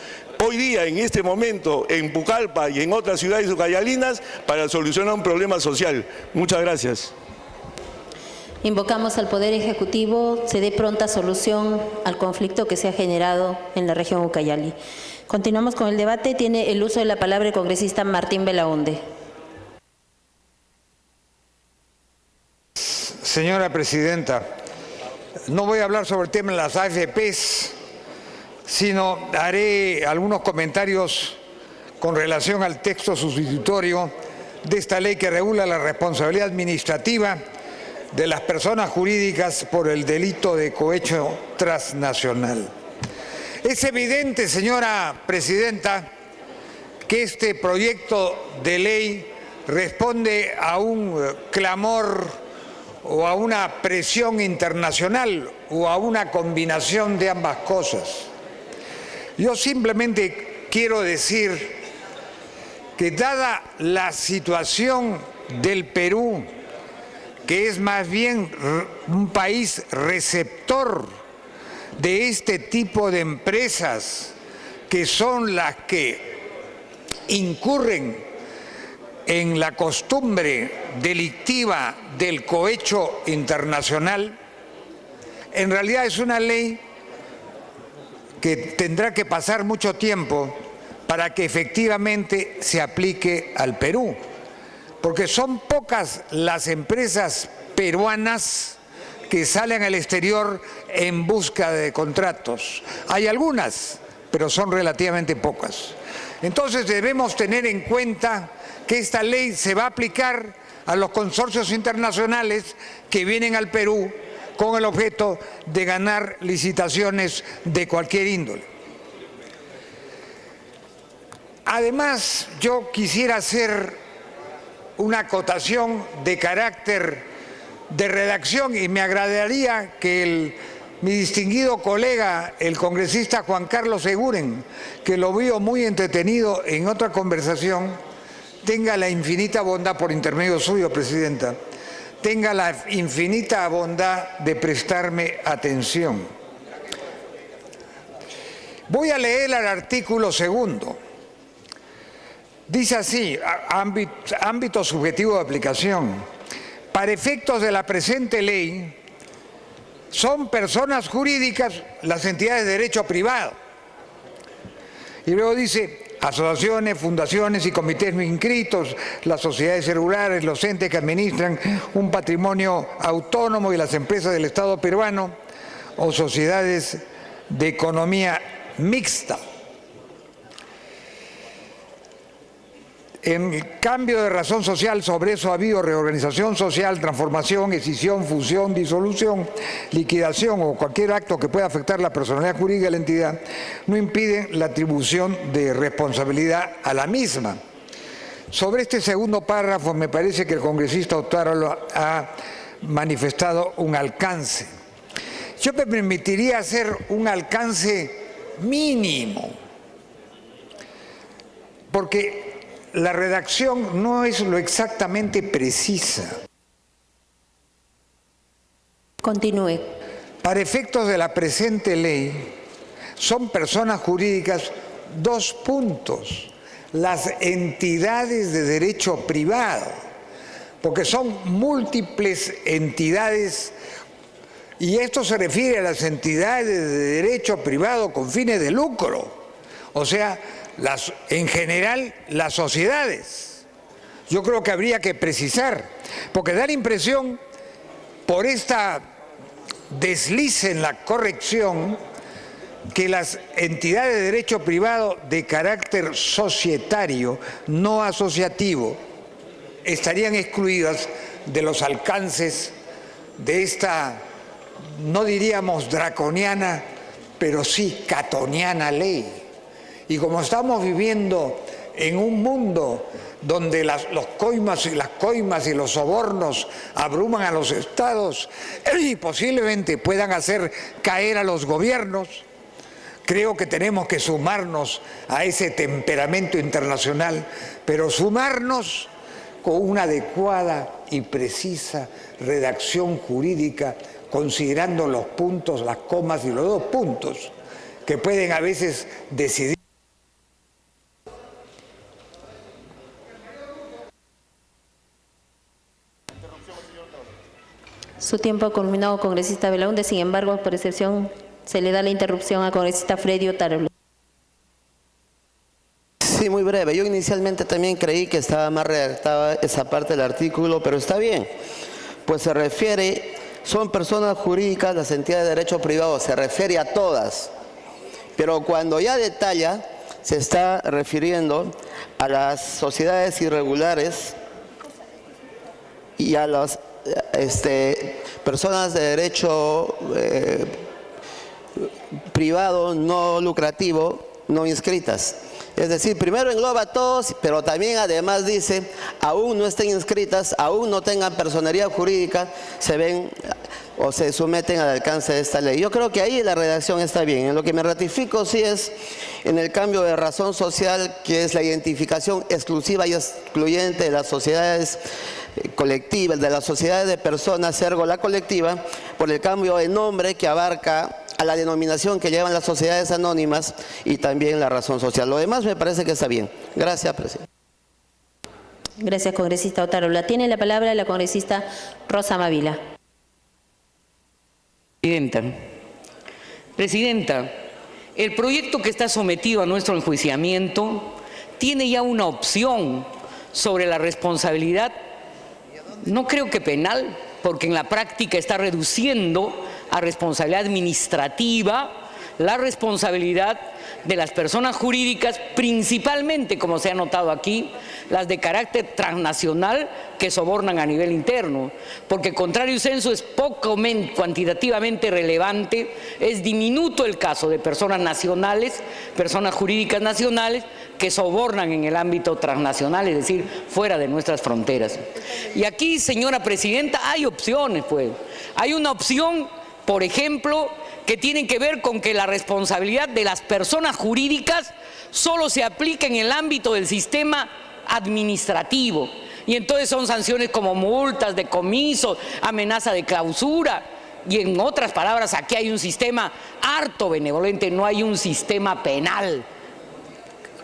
hoy día, en este momento, en Pucallpa y en otras ciudades ucayalinas para solucionar un problema social. Muchas gracias. Invocamos al Poder Ejecutivo se dé pronta solución al conflicto que se ha generado en la región Ucayali. Continuamos con el debate. Tiene el uso de la palabra el congresista Martín Belaunde. Señora presidenta, no voy a hablar sobre el tema de las AFPs, sino haré algunos comentarios con relación al texto sustitutorio de esta ley que regula la responsabilidad administrativa de las personas jurídicas por el delito de cohecho transnacional. Es evidente, señora presidenta, que este proyecto de ley responde a un clamor o a una presión internacional o a una combinación de ambas cosas. Yo simplemente quiero decir que dada la situación del Perú, que es más bien un país receptor de este tipo de empresas, que son las que incurren en la costumbre delictiva del cohecho internacional, en realidad es una ley que tendrá que pasar mucho tiempo para que efectivamente se aplique al Perú, porque son pocas las empresas peruanas que salen al exterior en busca de contratos. Hay algunas, pero son relativamente pocas. Entonces debemos tener en cuenta que esta ley se va a aplicar a los consorcios internacionales que vienen al Perú con el objeto de ganar licitaciones de cualquier índole. Además, yo quisiera hacer una acotación de carácter de redacción y me agradaría que mi distinguido colega, el congresista Juan Carlos Eguren, que lo veo muy entretenido en otra conversación, tenga la infinita bondad, por intermedio suyo, Presidenta, tenga la infinita bondad de prestarme atención. Voy a leer el artículo 2. Dice así, ámbito subjetivo de aplicación. Para efectos de la presente ley, son personas jurídicas las entidades de derecho privado. Y luego dice, asociaciones, fundaciones y comités no inscritos, las sociedades regulares, los entes que administran un patrimonio autónomo y las empresas del Estado peruano o sociedades de economía mixta. En cambio de razón social, sobre eso ha habido reorganización social, transformación, escisión, fusión, disolución, liquidación o cualquier acto que pueda afectar la personalidad jurídica de la entidad, no impide la atribución de responsabilidad a la misma. Sobre este segundo párrafo me parece que el congresista Otárola ha manifestado un alcance. Yo me permitiría hacer un alcance mínimo, porque la redacción no es lo exactamente precisa. Continúe. Para efectos de la presente ley, son personas jurídicas, 2 puntos, las entidades de derecho privado, porque son múltiples entidades, y esto se refiere a las entidades de derecho privado con fines de lucro, o sea, en general las sociedades. Yo creo que habría que precisar, porque da la impresión, por esta desliz en la corrección, que las entidades de derecho privado de carácter societario, no asociativo, estarían excluidas de los alcances de esta, no diríamos draconiana, pero sí catoniana ley. Y como estamos viviendo en un mundo donde las coimas y los sobornos abruman a los estados y posiblemente puedan hacer caer a los gobiernos, creo que tenemos que sumarnos a ese temperamento internacional, pero sumarnos con una adecuada y precisa redacción jurídica, considerando los puntos, las comas y los 2 puntos, que pueden a veces decidir. Su tiempo ha culminado, congresista Belaúnde. Sin embargo, por excepción, se le da la interrupción al congresista Freddy Otárola. Sí, muy breve. Yo inicialmente también creí que estaba más redactada esa parte del artículo, pero está bien. Pues se refiere, son personas jurídicas, las entidades de derecho privado, se refiere a todas. Pero cuando ya detalla, se está refiriendo a las sociedades irregulares y a las personas de derecho privado no lucrativo no inscritas. Es decir, primero engloba a todos, pero también además dice, aún no estén inscritas, aún no tengan personería jurídica, se ven o se someten al alcance de esta ley. Yo creo que ahí la redacción está bien. En lo que me ratifico sí es en el cambio de razón social, que es la identificación exclusiva y excluyente de las sociedades colectivas, de las sociedades de personas, ergo la colectiva, por el cambio de nombre que abarca a la denominación que llevan las sociedades anónimas y también la razón social. Lo demás me parece que está bien. Gracias, presidente. Gracias, congresista Otárola. Tiene la palabra la congresista Rosa Mavila. Presidenta, el proyecto que está sometido a nuestro enjuiciamiento tiene ya una opción sobre la responsabilidad, no creo que penal, porque en la práctica está reduciendo a responsabilidad administrativa la responsabilidad de las personas jurídicas, principalmente, como se ha notado aquí, las de carácter transnacional que sobornan a nivel interno, porque contrario censo es poco cuantitativamente relevante, es diminuto el caso de personas nacionales, personas jurídicas nacionales que sobornan en el ámbito transnacional, es decir, fuera de nuestras fronteras. Y aquí, señora presidenta, hay opciones, pues. Hay una opción, por ejemplo, que tienen que ver con que la responsabilidad de las personas jurídicas solo se aplica en el ámbito del sistema administrativo. Y entonces son sanciones como multas, decomisos, amenaza de clausura. Y en otras palabras, aquí hay un sistema harto benevolente, no hay un sistema penal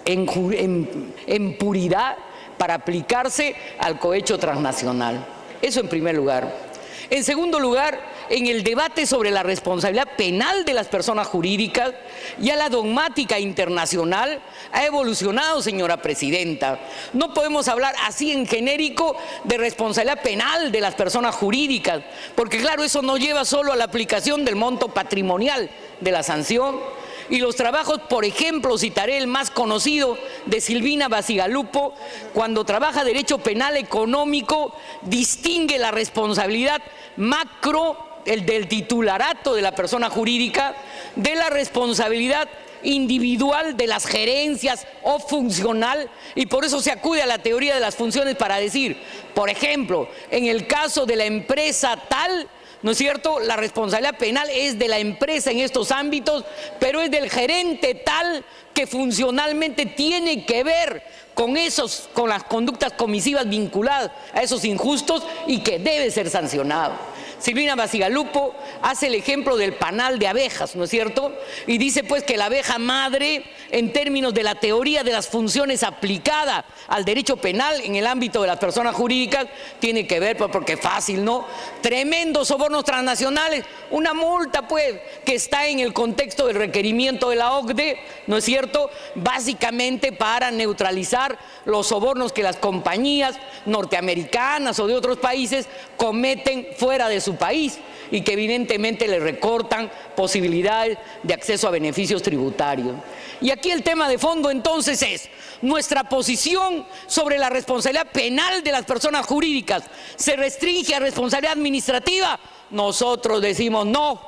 en puridad para aplicarse al cohecho transnacional. Eso en primer lugar. En segundo lugar, en el debate sobre la responsabilidad penal de las personas jurídicas, ya la dogmática internacional ha evolucionado, señora presidenta. No podemos hablar así en genérico de responsabilidad penal de las personas jurídicas, porque claro, eso no lleva solo a la aplicación del monto patrimonial de la sanción. Y los trabajos, por ejemplo, citaré el más conocido de Silvina Bacigalupo, cuando trabaja derecho penal económico, distingue la responsabilidad macro, el del titularato de la persona jurídica, de la responsabilidad individual de las gerencias o funcional, y por eso se acude a la teoría de las funciones para decir, por ejemplo, en el caso de la empresa tal, ¿no es cierto?, la responsabilidad penal es de la empresa en estos ámbitos, pero es del gerente tal que funcionalmente tiene que ver con las conductas comisivas vinculadas a esos injustos y que debe ser sancionado. Silvina Bacigalupo hace el ejemplo del panal de abejas, ¿no es cierto? Y dice pues que la abeja madre, en términos de la teoría de las funciones aplicada al derecho penal en el ámbito de las personas jurídicas, tiene que ver, pues, porque fácil, ¿no? Tremendos sobornos transnacionales, una multa pues que está en el contexto del requerimiento de la OCDE, ¿no es cierto? Básicamente para neutralizar los sobornos que las compañías norteamericanas o de otros países cometen fuera de su país y que evidentemente le recortan posibilidades de acceso a beneficios tributarios. Y aquí el tema de fondo entonces es, nuestra posición sobre la responsabilidad penal de las personas jurídicas se restringe a responsabilidad administrativa. Nosotros decimos no,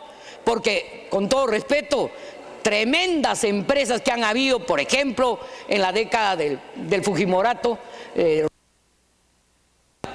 porque con todo respeto, tremendas empresas que han habido, por ejemplo, en la década del Fujimorato.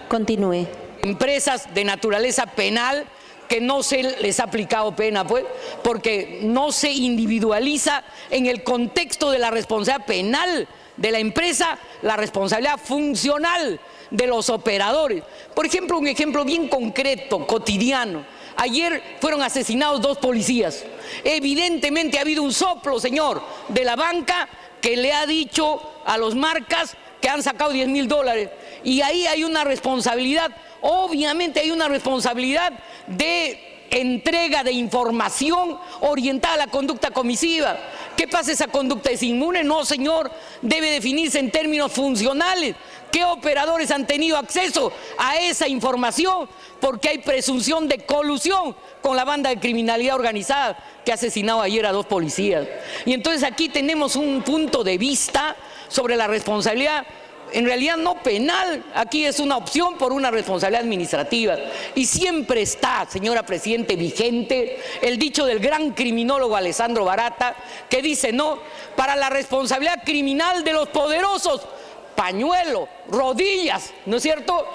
Continúe. Empresas de naturaleza penal que no se les ha aplicado pena, pues, porque no se individualiza en el contexto de la responsabilidad penal de la empresa, la responsabilidad funcional de los operadores. Por ejemplo, un ejemplo bien concreto, cotidiano. Ayer fueron asesinados 2 policías. Evidentemente ha habido un soplo, señor, de la banca que le ha dicho a los marcas que han sacado $10.000. Y ahí hay una responsabilidad, obviamente hay una responsabilidad de entrega de información orientada a la conducta comisiva. ¿Qué pasa? ¿Esa conducta es inmune? No, señor, debe definirse en términos funcionales. ¿Qué operadores han tenido acceso a esa información? Porque hay presunción de colusión con la banda de criminalidad organizada que ha asesinado ayer a 2 policías. Y entonces aquí tenemos un punto de vista sobre la responsabilidad en realidad no penal, aquí es una opción por una responsabilidad administrativa. Y siempre está, señora Presidente, vigente el dicho del gran criminólogo Alessandro Barata, que dice, no, para la responsabilidad criminal de los poderosos, pañuelo, rodillas, ¿no es cierto?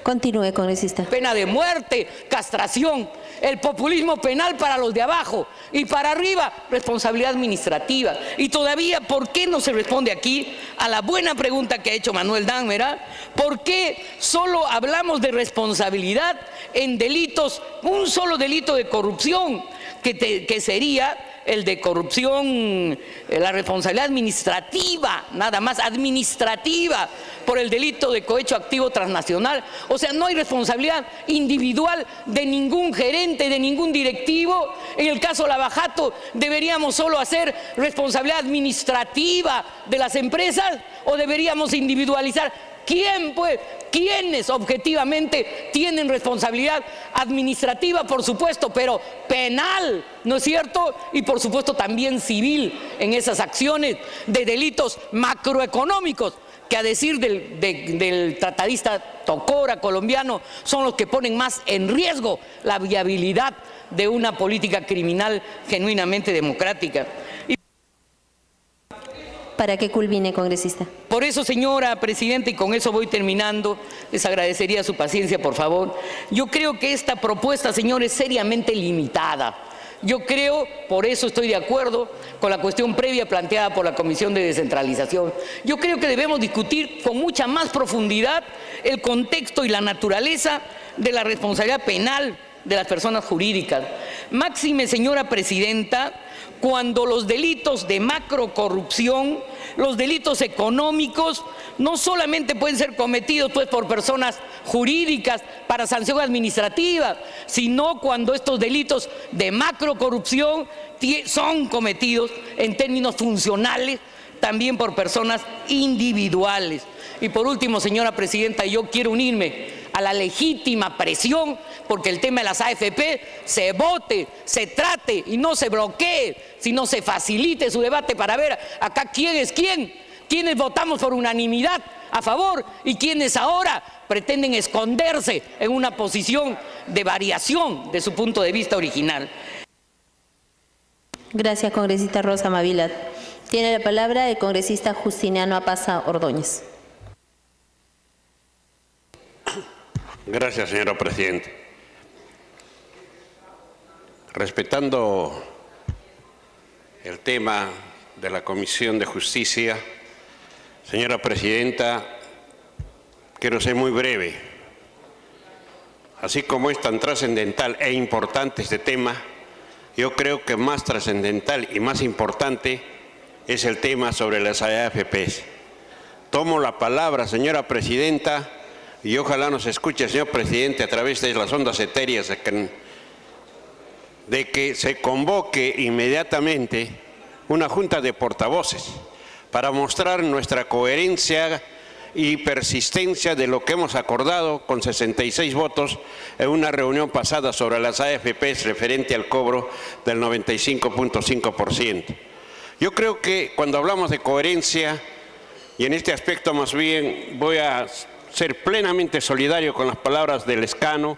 Continúe, congresista. Pena de muerte, castración, el populismo penal para los de abajo y para arriba, responsabilidad administrativa. Y todavía, ¿por qué no se responde aquí a la buena pregunta que ha hecho Manuel Dan, ¿verdad? ¿Por qué solo hablamos de responsabilidad en delitos, un solo delito de corrupción, que sería el de corrupción, la responsabilidad administrativa, nada más administrativa, por el delito de cohecho activo transnacional? O sea, no hay responsabilidad individual de ningún gerente, de ningún directivo. En el caso Lavajato, ¿deberíamos solo hacer responsabilidad administrativa de las empresas o deberíamos individualizar? ¿Quién, pues? ¿Quiénes objetivamente tienen responsabilidad administrativa, por supuesto, pero penal, ¿no es cierto? Y por supuesto también civil en esas acciones de delitos macroeconómicos, que a decir del tratadista Tocora colombiano son los que ponen más en riesgo la viabilidad de una política criminal genuinamente democrática. Para que culmine, congresista. Por eso, señora Presidenta, y con eso voy terminando, les agradecería su paciencia, por favor. Yo creo que esta propuesta, señor, es seriamente limitada. Yo creo, por eso estoy de acuerdo con la cuestión previa planteada por la Comisión de Descentralización. Yo creo que debemos discutir con mucha más profundidad el contexto y la naturaleza de la responsabilidad penal de las personas jurídicas. Máxime, señora Presidenta, cuando los delitos de macrocorrupción, los delitos económicos, no solamente pueden ser cometidos pues por personas jurídicas para sanción administrativa, sino cuando estos delitos de macrocorrupción son cometidos en términos funcionales también por personas individuales. Y por último, señora Presidenta, yo quiero unirme a la legítima presión porque el tema de las AFP se vote, se trate y no se bloquee, sino se facilite su debate para ver acá quién es quién, quiénes votamos por unanimidad a favor y quienes ahora pretenden esconderse en una posición de variación de su punto de vista original. Gracias, congresista Rosa Mavilat. Tiene la palabra el congresista Justiniano Apaza Ordóñez. Gracias, señora Presidenta. Respetando el tema de la Comisión de Justicia, señora Presidenta, quiero ser muy breve. Así como es tan trascendental e importante este tema, yo creo que más trascendental y más importante es el tema sobre las AFPs. Tomo la palabra, señora Presidenta, y ojalá nos escuche, señor Presidente, a través de las ondas etéreas, de que se convoque inmediatamente una junta de portavoces para mostrar nuestra coherencia y persistencia de lo que hemos acordado con 66 votos en una reunión pasada sobre las AFPs referente al cobro del 95.5%. Yo creo que cuando hablamos de coherencia, y en este aspecto más bien voy a ser plenamente solidario con las palabras de Lescano,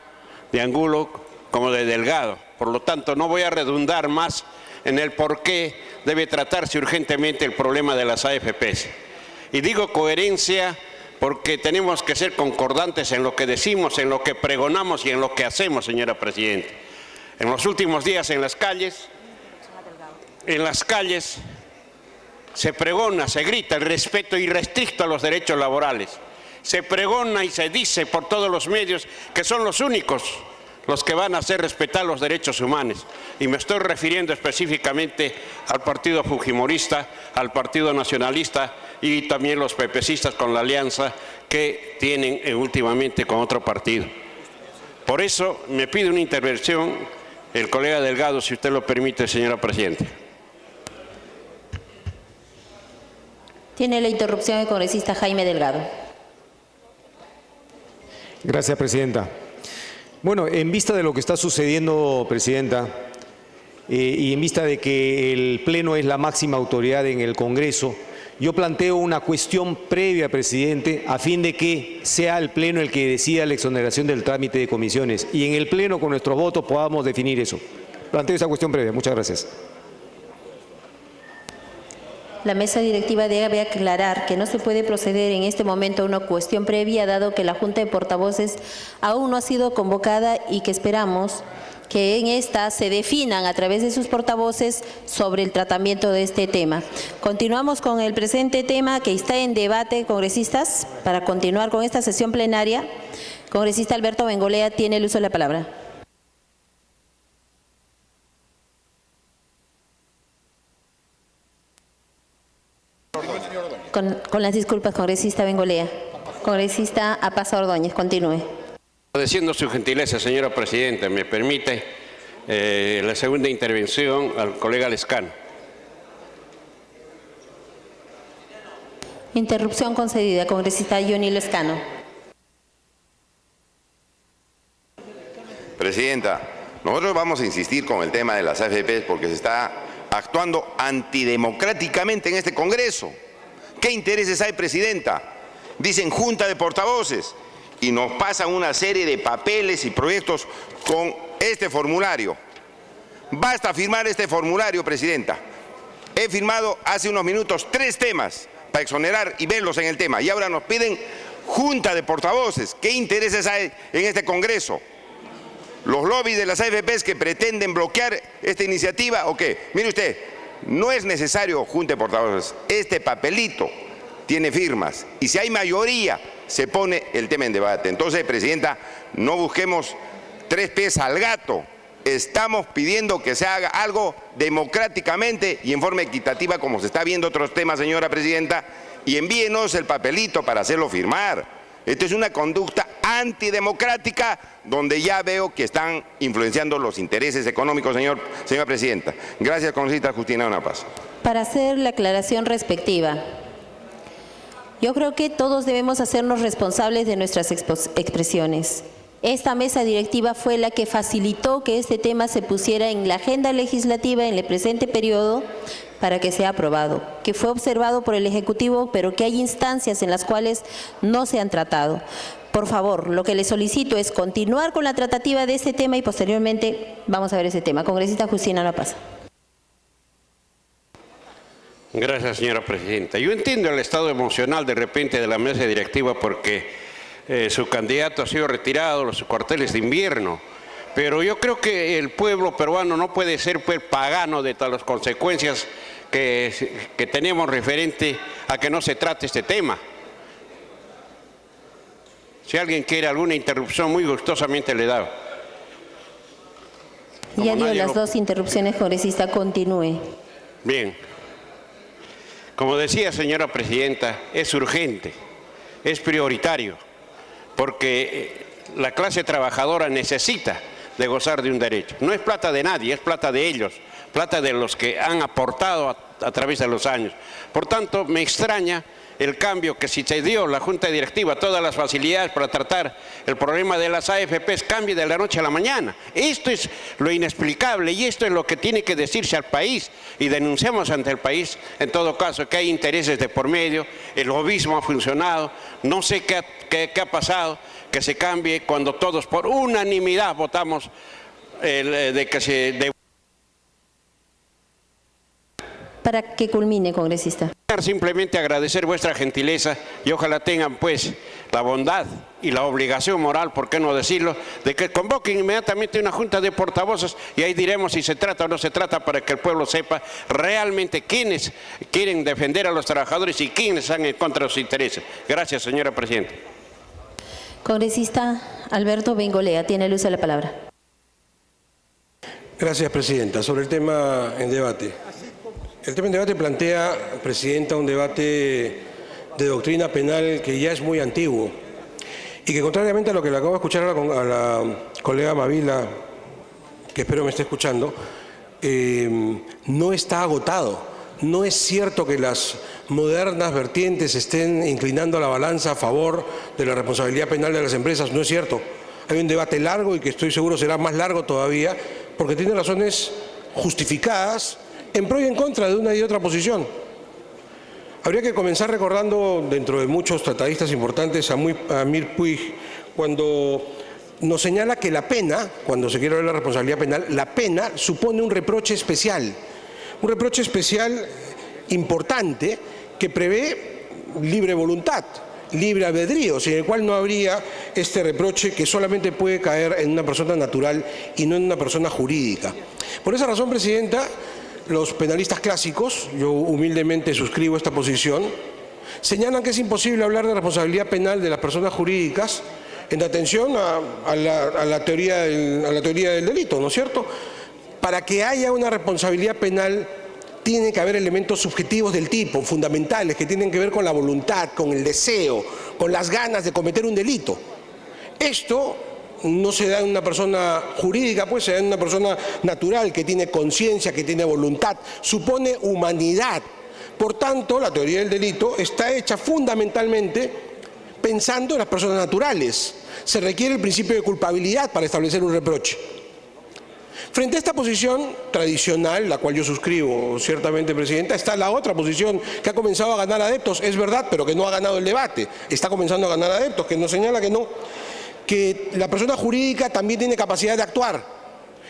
de Angulo, como de Delgado. Por lo tanto, no voy a redundar más en el por qué debe tratarse urgentemente el problema de las AFPs. Y digo coherencia porque tenemos que ser concordantes en lo que decimos, en lo que pregonamos y en lo que hacemos, señora Presidenta. En los últimos días en las calles se pregona, se grita el respeto irrestricto a los derechos laborales. Se pregona y se dice por todos los medios que son los únicos los que van a hacer respetar los derechos humanos. Y me estoy refiriendo específicamente al Partido Fujimorista, al Partido Nacionalista y también los pepecistas con la alianza que tienen últimamente con otro partido. Por eso me pide una intervención el colega Delgado, si usted lo permite, señora Presidenta. Tiene la interrupción el congresista Jaime Delgado. Gracias, Presidenta. Bueno, en vista de lo que está sucediendo, Presidenta, y en vista de que el Pleno es la máxima autoridad en el Congreso, yo planteo una cuestión previa, presidente, a fin de que sea el Pleno el que decida la exoneración del trámite de comisiones y en el Pleno con nuestros votos podamos definir eso. Planteo esa cuestión previa. Muchas gracias. La mesa directiva debe aclarar que no se puede proceder en este momento a una cuestión previa, dado que la Junta de Portavoces aún no ha sido convocada y que esperamos que en esta se definan a través de sus portavoces sobre el tratamiento de este tema. Continuamos con el presente tema que está en debate, congresistas, para continuar con esta sesión plenaria. Congresista Alberto Bengolea tiene el uso de la palabra. Con las disculpas, congresista Bengolea. Congresista Apaza Ordóñez, continúe. Agradeciendo su gentileza, señora presidenta, me permite la segunda intervención al colega Lescano. Interrupción concedida, congresista Johnny Lescano. Presidenta, nosotros vamos a insistir con el tema de las AFP porque se está actuando antidemocráticamente en este Congreso. ¿Qué intereses hay, presidenta? Dicen Junta de Portavoces y nos pasan una serie de papeles y proyectos con este formulario. Basta firmar este formulario, presidenta. He firmado hace unos minutos 3 temas para exonerar y verlos en el tema. Y ahora nos piden Junta de Portavoces. ¿Qué intereses hay en este Congreso? ¿Los lobbies de las AFPs que pretenden bloquear esta iniciativa o qué? Mire usted, no es necesario Junta de Portavoces. Este papelito tiene firmas y si hay mayoría se pone el tema en debate. Entonces, presidenta, no busquemos 3 pies al gato. Estamos pidiendo que se haga algo democráticamente y en forma equitativa como se está viendo otros temas, señora presidenta, y envíenos el papelito para hacerlo firmar. Esto es una conducta antidemocrática donde ya veo que están influenciando los intereses económicos, señora presidenta. Gracias, congresista Justina Una Paz. Para hacer la aclaración respectiva, yo creo que todos debemos hacernos responsables de nuestras expresiones. Esta mesa directiva fue la que facilitó que este tema se pusiera en la agenda legislativa en el presente periodo para que sea aprobado, que fue observado por el Ejecutivo, pero que hay instancias en las cuales no se han tratado. Por favor, lo que le solicito es continuar con la tratativa de este tema y posteriormente vamos a ver ese tema. Congresista Justina La Paz. Gracias, señora presidenta. Yo entiendo el estado emocional de repente de la mesa directiva porque su candidato ha sido retirado, los cuarteles de invierno, pero yo creo que el pueblo peruano no puede ser pues pagano de todas las consecuencias que tenemos referente a que no se trate este tema. Si alguien quiere alguna interrupción, muy gustosamente le da. Ya dio las 2 interrupciones, congresista, continúe. Bien. Como decía, señora presidenta, es urgente, es prioritario, porque la clase trabajadora necesita de gozar de un derecho. No es plata de nadie, es plata de ellos, plata de los que han aportado a través de los años. Por tanto, me extraña el cambio que si se dio la Junta Directiva, todas las facilidades para tratar el problema de las AFPs, cambie de la noche a la mañana. Esto es lo inexplicable y esto es lo que tiene que decirse al país y denunciamos ante el país, en todo caso, que hay intereses de por medio, el lobismo ha funcionado, no sé qué ha pasado, que se cambie cuando todos por unanimidad votamos de que se... Para que culmine, congresista. Simplemente agradecer vuestra gentileza y ojalá tengan pues la bondad y la obligación moral, por qué no decirlo, de que convoquen inmediatamente una junta de portavoces y ahí diremos si se trata o no se trata para que el pueblo sepa realmente quiénes quieren defender a los trabajadores y quiénes están en contra de sus intereses. Gracias, señora presidenta. Congresista Alberto Bengolea, tiene el uso de la palabra. Gracias, presidenta. Sobre el tema en debate. El tema en debate plantea, presidenta, un debate de doctrina penal que ya es muy antiguo y que contrariamente a lo que le acabo de escuchar a la colega Mavila, que espero me esté escuchando, no está agotado. No es cierto que las modernas vertientes estén inclinando la balanza a favor de la responsabilidad penal de las empresas, no es cierto. Hay un debate largo y que estoy seguro será más largo todavía porque tiene razones justificadas en pro y en contra de una y otra posición. Habría que comenzar recordando, dentro de muchos tratadistas importantes, a Mir Puig, cuando nos señala que la pena, cuando se quiere hablar de la responsabilidad penal, la pena supone un reproche especial importante que prevé libre voluntad, libre albedrío, sin el cual no habría este reproche que solamente puede caer en una persona natural y no en una persona jurídica. Por esa razón, Presidenta, los penalistas clásicos, yo humildemente suscribo esta posición, señalan que es imposible hablar de responsabilidad penal de las personas jurídicas en atención a la teoría del delito, ¿no es cierto? Para que haya una responsabilidad penal tiene que haber elementos subjetivos del tipo, fundamentales, que tienen que ver con la voluntad, con el deseo, con las ganas de cometer un delito. Esto no se da en una persona jurídica, pues se da en una persona natural que tiene conciencia, que tiene voluntad, supone humanidad. Por tanto, la teoría del delito está hecha fundamentalmente pensando en las personas naturales. Se requiere el principio de culpabilidad para establecer un reproche. Frente a esta posición tradicional, la cual yo suscribo ciertamente, Presidenta, está la otra posición que ha comenzado a ganar adeptos, es verdad, pero que no ha ganado el debate. Está comenzando a ganar adeptos, que nos señala que la persona jurídica también tiene capacidad de actuar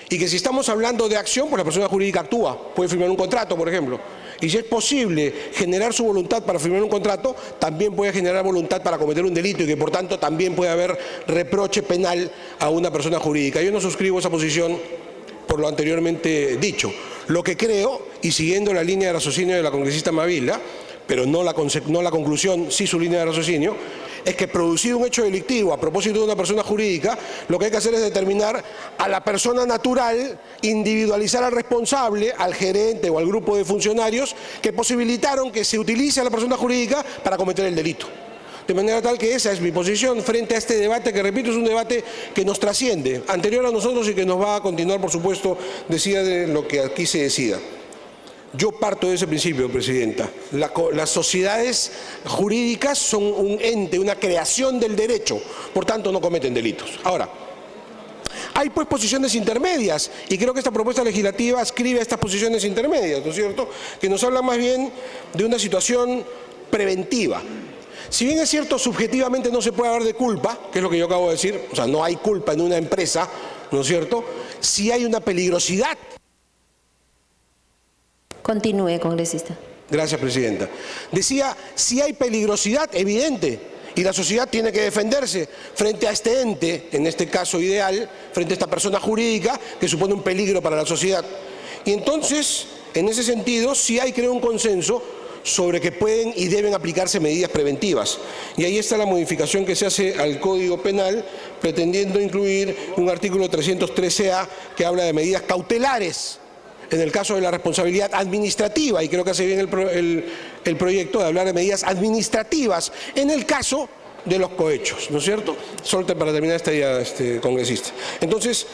y que si estamos hablando de acción, pues la persona jurídica actúa, puede firmar un contrato, por ejemplo. Y si es posible generar su voluntad para firmar un contrato, también puede generar voluntad para cometer un delito y que por tanto también puede haber reproche penal a una persona jurídica. Yo no suscribo esa posición por lo anteriormente dicho. Lo que creo, y siguiendo la línea de raciocinio de la congresista Mavila, pero no la conclusión, sí su línea de raciocinio, es que producido un hecho delictivo a propósito de una persona jurídica, lo que hay que hacer es determinar a la persona natural, individualizar al responsable, al gerente o al grupo de funcionarios que posibilitaron que se utilice a la persona jurídica para cometer el delito. De manera tal que esa es mi posición frente a este debate, que repito, es un debate que nos trasciende, anterior a nosotros y que nos va a continuar, por supuesto, decida de lo que aquí se decida. Yo parto de ese principio, Presidenta. Las sociedades jurídicas son un ente, una creación del derecho, por tanto no cometen delitos. Ahora, hay pues posiciones intermedias y creo que esta propuesta legislativa ascribe a estas posiciones intermedias, ¿no es cierto?, que nos hablan más bien de una situación preventiva. Si bien es cierto, subjetivamente no se puede hablar de culpa, que es lo que yo acabo de decir, o sea, no hay culpa en una empresa, ¿no es cierto?, sí hay una peligrosidad. Continúe, congresista. Gracias, Presidenta. Decía, si hay peligrosidad evidente y la sociedad tiene que defenderse frente a este ente, en este caso ideal, frente a esta persona jurídica que supone un peligro para la sociedad. Y entonces, en ese sentido, sí hay, creo, un consenso sobre que pueden y deben aplicarse medidas preventivas. Y ahí está la modificación que se hace al Código Penal, pretendiendo incluir un artículo 313A que habla de medidas cautelares en el caso de la responsabilidad administrativa, y creo que hace bien el proyecto de hablar de medidas administrativas en el caso de los cohechos, ¿no es cierto? Solo para terminar esta idea, congresista. Entonces,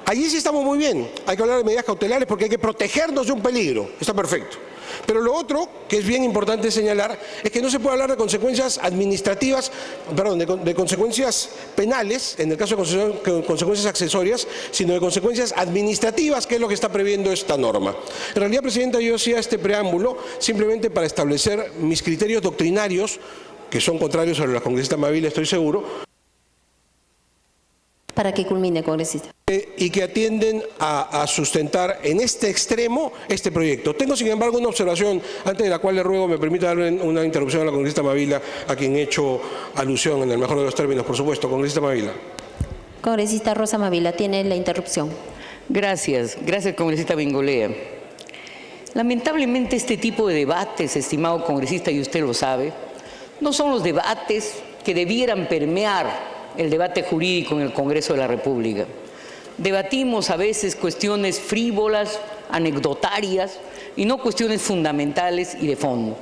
allí sí estamos muy bien, hay que hablar de medidas cautelares porque hay que protegernos de un peligro, está perfecto. Pero lo otro, que es bien importante señalar, es que no se puede hablar de consecuencias administrativas, perdón, de consecuencias penales, en el caso de consecuencias accesorias, sino de consecuencias administrativas, que es lo que está previendo esta norma. En realidad, Presidenta, yo hacía este preámbulo simplemente para establecer mis criterios doctrinarios, que son contrarios a los de la congresista Mavila, estoy seguro, para que culmine, congresista. Y que atienden a sustentar en este extremo este proyecto. Tengo, sin embargo, una observación, antes de la cual le ruego me permita darle una interrupción a la congresista Mavila, a quien he hecho alusión en el mejor de los términos, por supuesto. Congresista Mavila. Congresista Rosa Mavila, tiene la interrupción. Gracias, congresista Bengolea. Lamentablemente este tipo de debates, estimado congresista, y usted lo sabe, no son los debates que debieran permear el debate jurídico en el Congreso de la República. Debatimos a veces cuestiones frívolas, anecdotarias, y no cuestiones fundamentales y de fondo.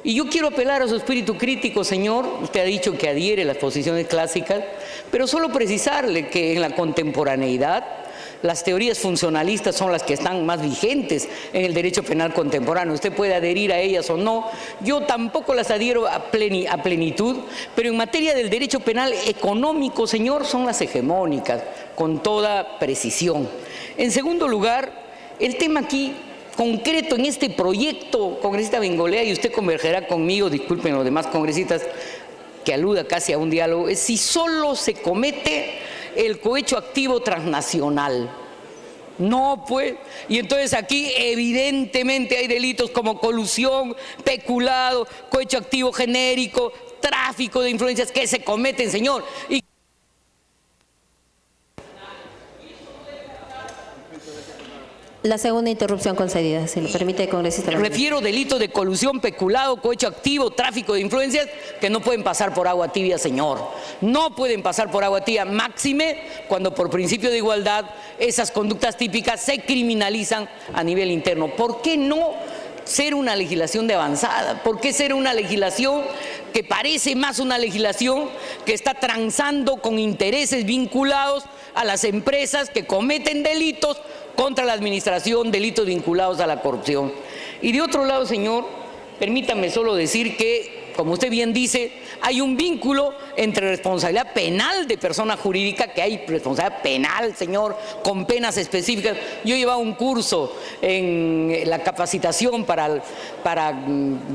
Y yo quiero apelar a su espíritu crítico, señor. Usted ha dicho que adhiere a las posiciones clásicas, pero solo precisarle que en la contemporaneidad las teorías funcionalistas son las que están más vigentes en el derecho penal contemporáneo. Usted puede adherir a ellas o no. Yo tampoco las adhiero a plenitud, pero en materia del derecho penal económico, señor, son las hegemónicas, con toda precisión. En segundo lugar, el tema aquí concreto en este proyecto, congresista Bengolea, y usted convergerá conmigo, disculpen los demás congresistas, que aluda casi a un diálogo, es si solo se comete el cohecho activo transnacional. No, pues, y entonces aquí evidentemente hay delitos como colusión, peculado, cohecho activo genérico, tráfico de influencias que se cometen, señor. Y la segunda interrupción concedida, si lo permite, congresista. Refiero delitos de colusión, peculado, cohecho activo, tráfico de influencias que no pueden pasar por agua tibia, señor. No pueden pasar por agua tibia, máxime cuando por principio de igualdad esas conductas típicas se criminalizan a nivel interno. ¿Por qué no ser una legislación de avanzada? ¿Por qué ser una legislación que parece más una legislación que está transando con intereses vinculados a las empresas que cometen delitos contra la administración, delitos vinculados a la corrupción? Y de otro lado, señor, permítame solo decir que, como usted bien dice, hay un vínculo entre responsabilidad penal de persona jurídica, que hay responsabilidad penal, señor, con penas específicas. Yo he llevado un curso en la capacitación para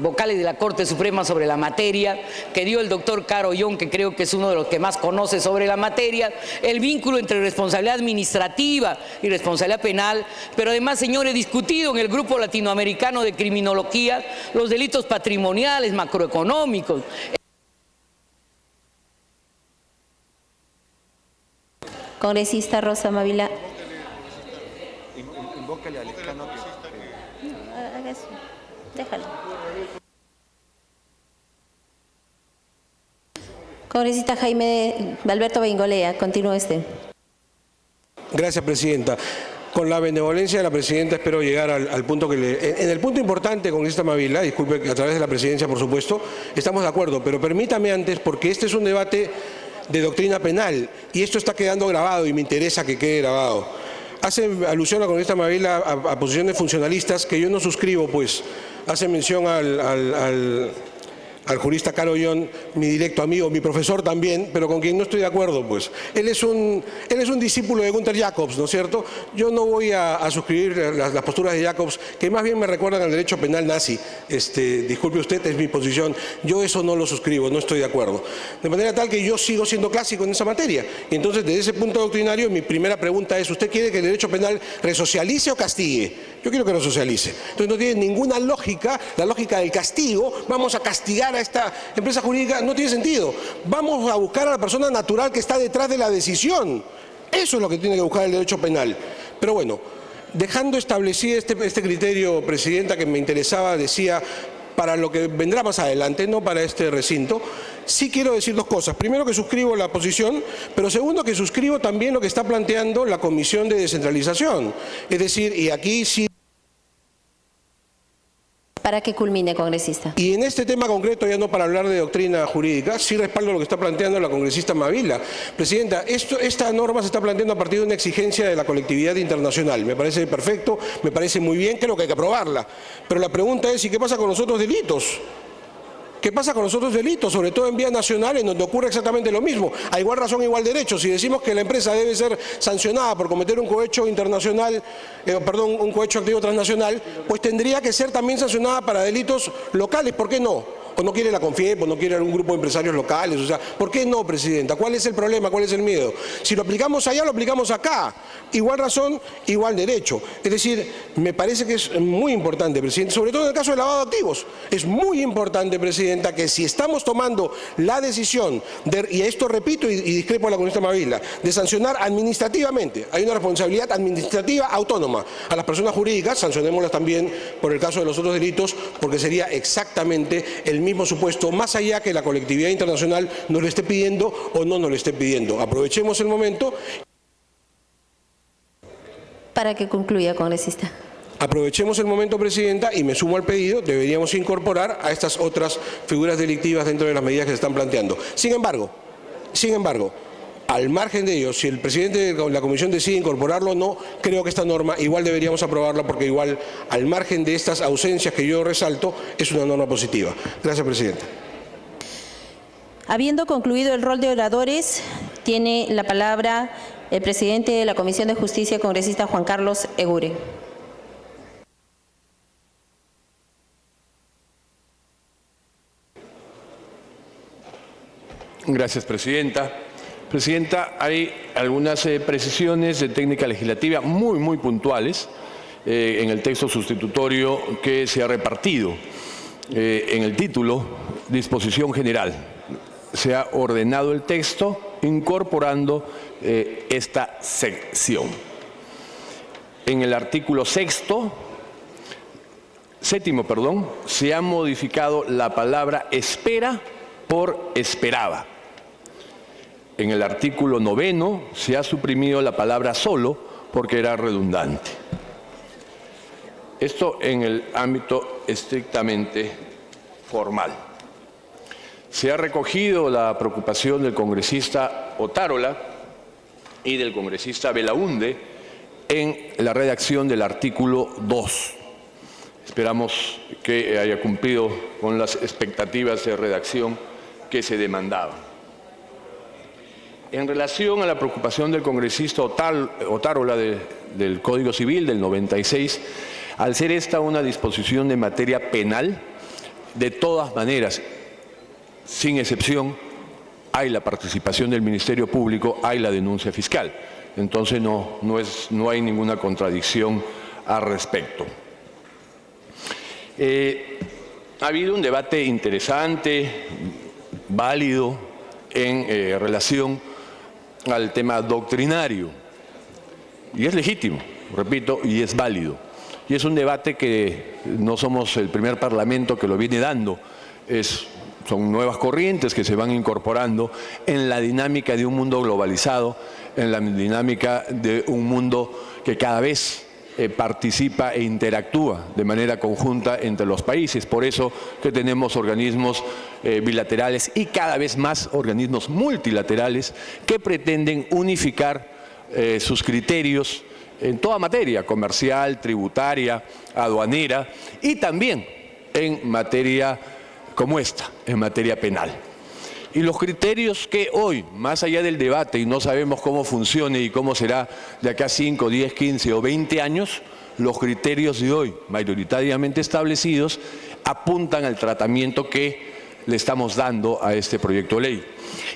vocales de la Corte Suprema sobre la materia, que dio el doctor Caro Ollón, que creo que es uno de los que más conoce sobre la materia, el vínculo entre responsabilidad administrativa y responsabilidad penal, pero además, señor, he discutido en el Grupo Latinoamericano de Criminología los delitos patrimoniales, macroeconómicos. Congresista Rosa Mávila. Invócale al escano Haga eso. Déjalo. Congresista Jaime Alberto Bengolea, continúe usted. Gracias, presidenta. Con la benevolencia de la presidenta espero llegar al punto en el punto importante, congresista Mávila, disculpe que a través de la presidencia, por supuesto, estamos de acuerdo, pero permítame antes, porque este es un debate de doctrina penal y esto está quedando grabado y me interesa que quede grabado. Hace alusión la congresista Mávila a posiciones funcionalistas que yo no suscribo, pues hace mención al jurista Caro Ollón, mi directo amigo, mi profesor también, pero con quien no estoy de acuerdo, pues. Él es un discípulo de Gunther Jacobs, ¿no es cierto? Yo no voy a suscribir las posturas de Jacobs, que más bien me recuerdan al derecho penal nazi. Disculpe usted, es mi posición. Yo eso no lo suscribo, no estoy de acuerdo. De manera tal que yo sigo siendo clásico en esa materia. Y entonces, desde ese punto doctrinario, mi primera pregunta es, ¿usted quiere que el derecho penal resocialice o castigue? Yo quiero que lo socialice. Entonces no tiene ninguna lógica, la lógica del castigo, vamos a castigar a esta empresa jurídica, no tiene sentido. Vamos a buscar a la persona natural que está detrás de la decisión. Eso es lo que tiene que buscar el derecho penal. Pero bueno, dejando establecido este criterio, presidenta, que me interesaba, decía, para lo que vendrá más adelante, no para este recinto, sí quiero decir dos cosas. Primero, que suscribo la posición, pero segundo, que suscribo también lo que está planteando la Comisión de Descentralización. Es decir, y aquí sí... Para que culmine, congresista. Y en este tema concreto, ya no para hablar de doctrina jurídica, sí respaldo lo que está planteando la congresista Mávila. Presidenta, esta norma se está planteando a partir de una exigencia de la colectividad internacional. Me parece perfecto, me parece muy bien, creo que hay que aprobarla. Pero la pregunta es, ¿y qué pasa con los otros delitos? ¿Qué pasa con los otros delitos? Sobre todo en vía nacional, en donde ocurre exactamente lo mismo. A igual razón, igual derecho. Si decimos que la empresa debe ser sancionada por cometer un cohecho internacional, un cohecho activo transnacional, pues tendría que ser también sancionada para delitos locales. ¿Por qué no? O no quiere la CONFIEP, o no quiere algún grupo de empresarios locales. O sea, ¿por qué no, presidenta? ¿Cuál es el problema? ¿Cuál es el miedo? Si lo aplicamos allá, lo aplicamos acá. Igual razón, igual derecho. Es decir, me parece que es muy importante, presidente, sobre todo en el caso de lavado de activos. Es muy importante, presidenta, que si estamos tomando la decisión, y esto repito y discrepo a la congresista Mávila, de sancionar administrativamente, hay una responsabilidad administrativa autónoma a las personas jurídicas, sancionémoslas también por el caso de los otros delitos, porque sería exactamente el mismo supuesto, más allá que la colectividad internacional nos lo esté pidiendo o no nos lo esté pidiendo. Aprovechemos el momento. Para que concluya, congresista. Aprovechemos el momento, presidenta, y me sumo al pedido, deberíamos incorporar a estas otras figuras delictivas dentro de las medidas que se están planteando. Sin embargo, al margen de ello, si el presidente de la comisión decide incorporarlo o no, creo que esta norma igual deberíamos aprobarla, porque igual, al margen de estas ausencias que yo resalto, es una norma positiva. Gracias, presidenta. Habiendo concluido el rol de oradores, tiene la palabra el presidente de la Comisión de Justicia, congresista Juan Carlos Egure. Gracias, Presidenta. Presidenta, hay algunas precisiones de técnica legislativa muy puntuales en el texto sustitutorio que se ha repartido. En el título, disposición general. Se ha ordenado el texto incorporando esta sección. En el artículo séptimo, se ha modificado la palabra espera por esperaba. En el artículo 9 se ha suprimido la palabra solo porque era redundante. Esto en el ámbito estrictamente formal. Se ha recogido la preocupación del congresista Otárola y del congresista Belaúnde en la redacción del artículo 2. Esperamos que haya cumplido con las expectativas de redacción que se demandaban. En relación a la preocupación del congresista Otárola del Código Civil del 96, al ser esta una disposición de materia penal, de todas maneras, sin excepción, hay la participación del Ministerio Público, hay la denuncia fiscal. Entonces no hay ninguna contradicción al respecto. Ha habido un debate interesante, válido, en relación al tema doctrinario. Y es legítimo, repito, y es válido. Y es un debate que no somos el primer parlamento que lo viene dando. Son nuevas corrientes que se van incorporando en la dinámica de un mundo globalizado, en la dinámica de un mundo que cada vez participa e interactúa de manera conjunta entre los países. Por eso que tenemos organismos bilaterales y cada vez más organismos multilaterales que pretenden unificar sus criterios en toda materia, comercial, tributaria, aduanera y también en materia como esta, en materia penal. Y los criterios que hoy, más allá del debate, y no sabemos cómo funcione y cómo será de acá 5, 10, 15 o 20 años, los criterios de hoy, mayoritariamente establecidos, apuntan al tratamiento que le estamos dando a este proyecto de ley.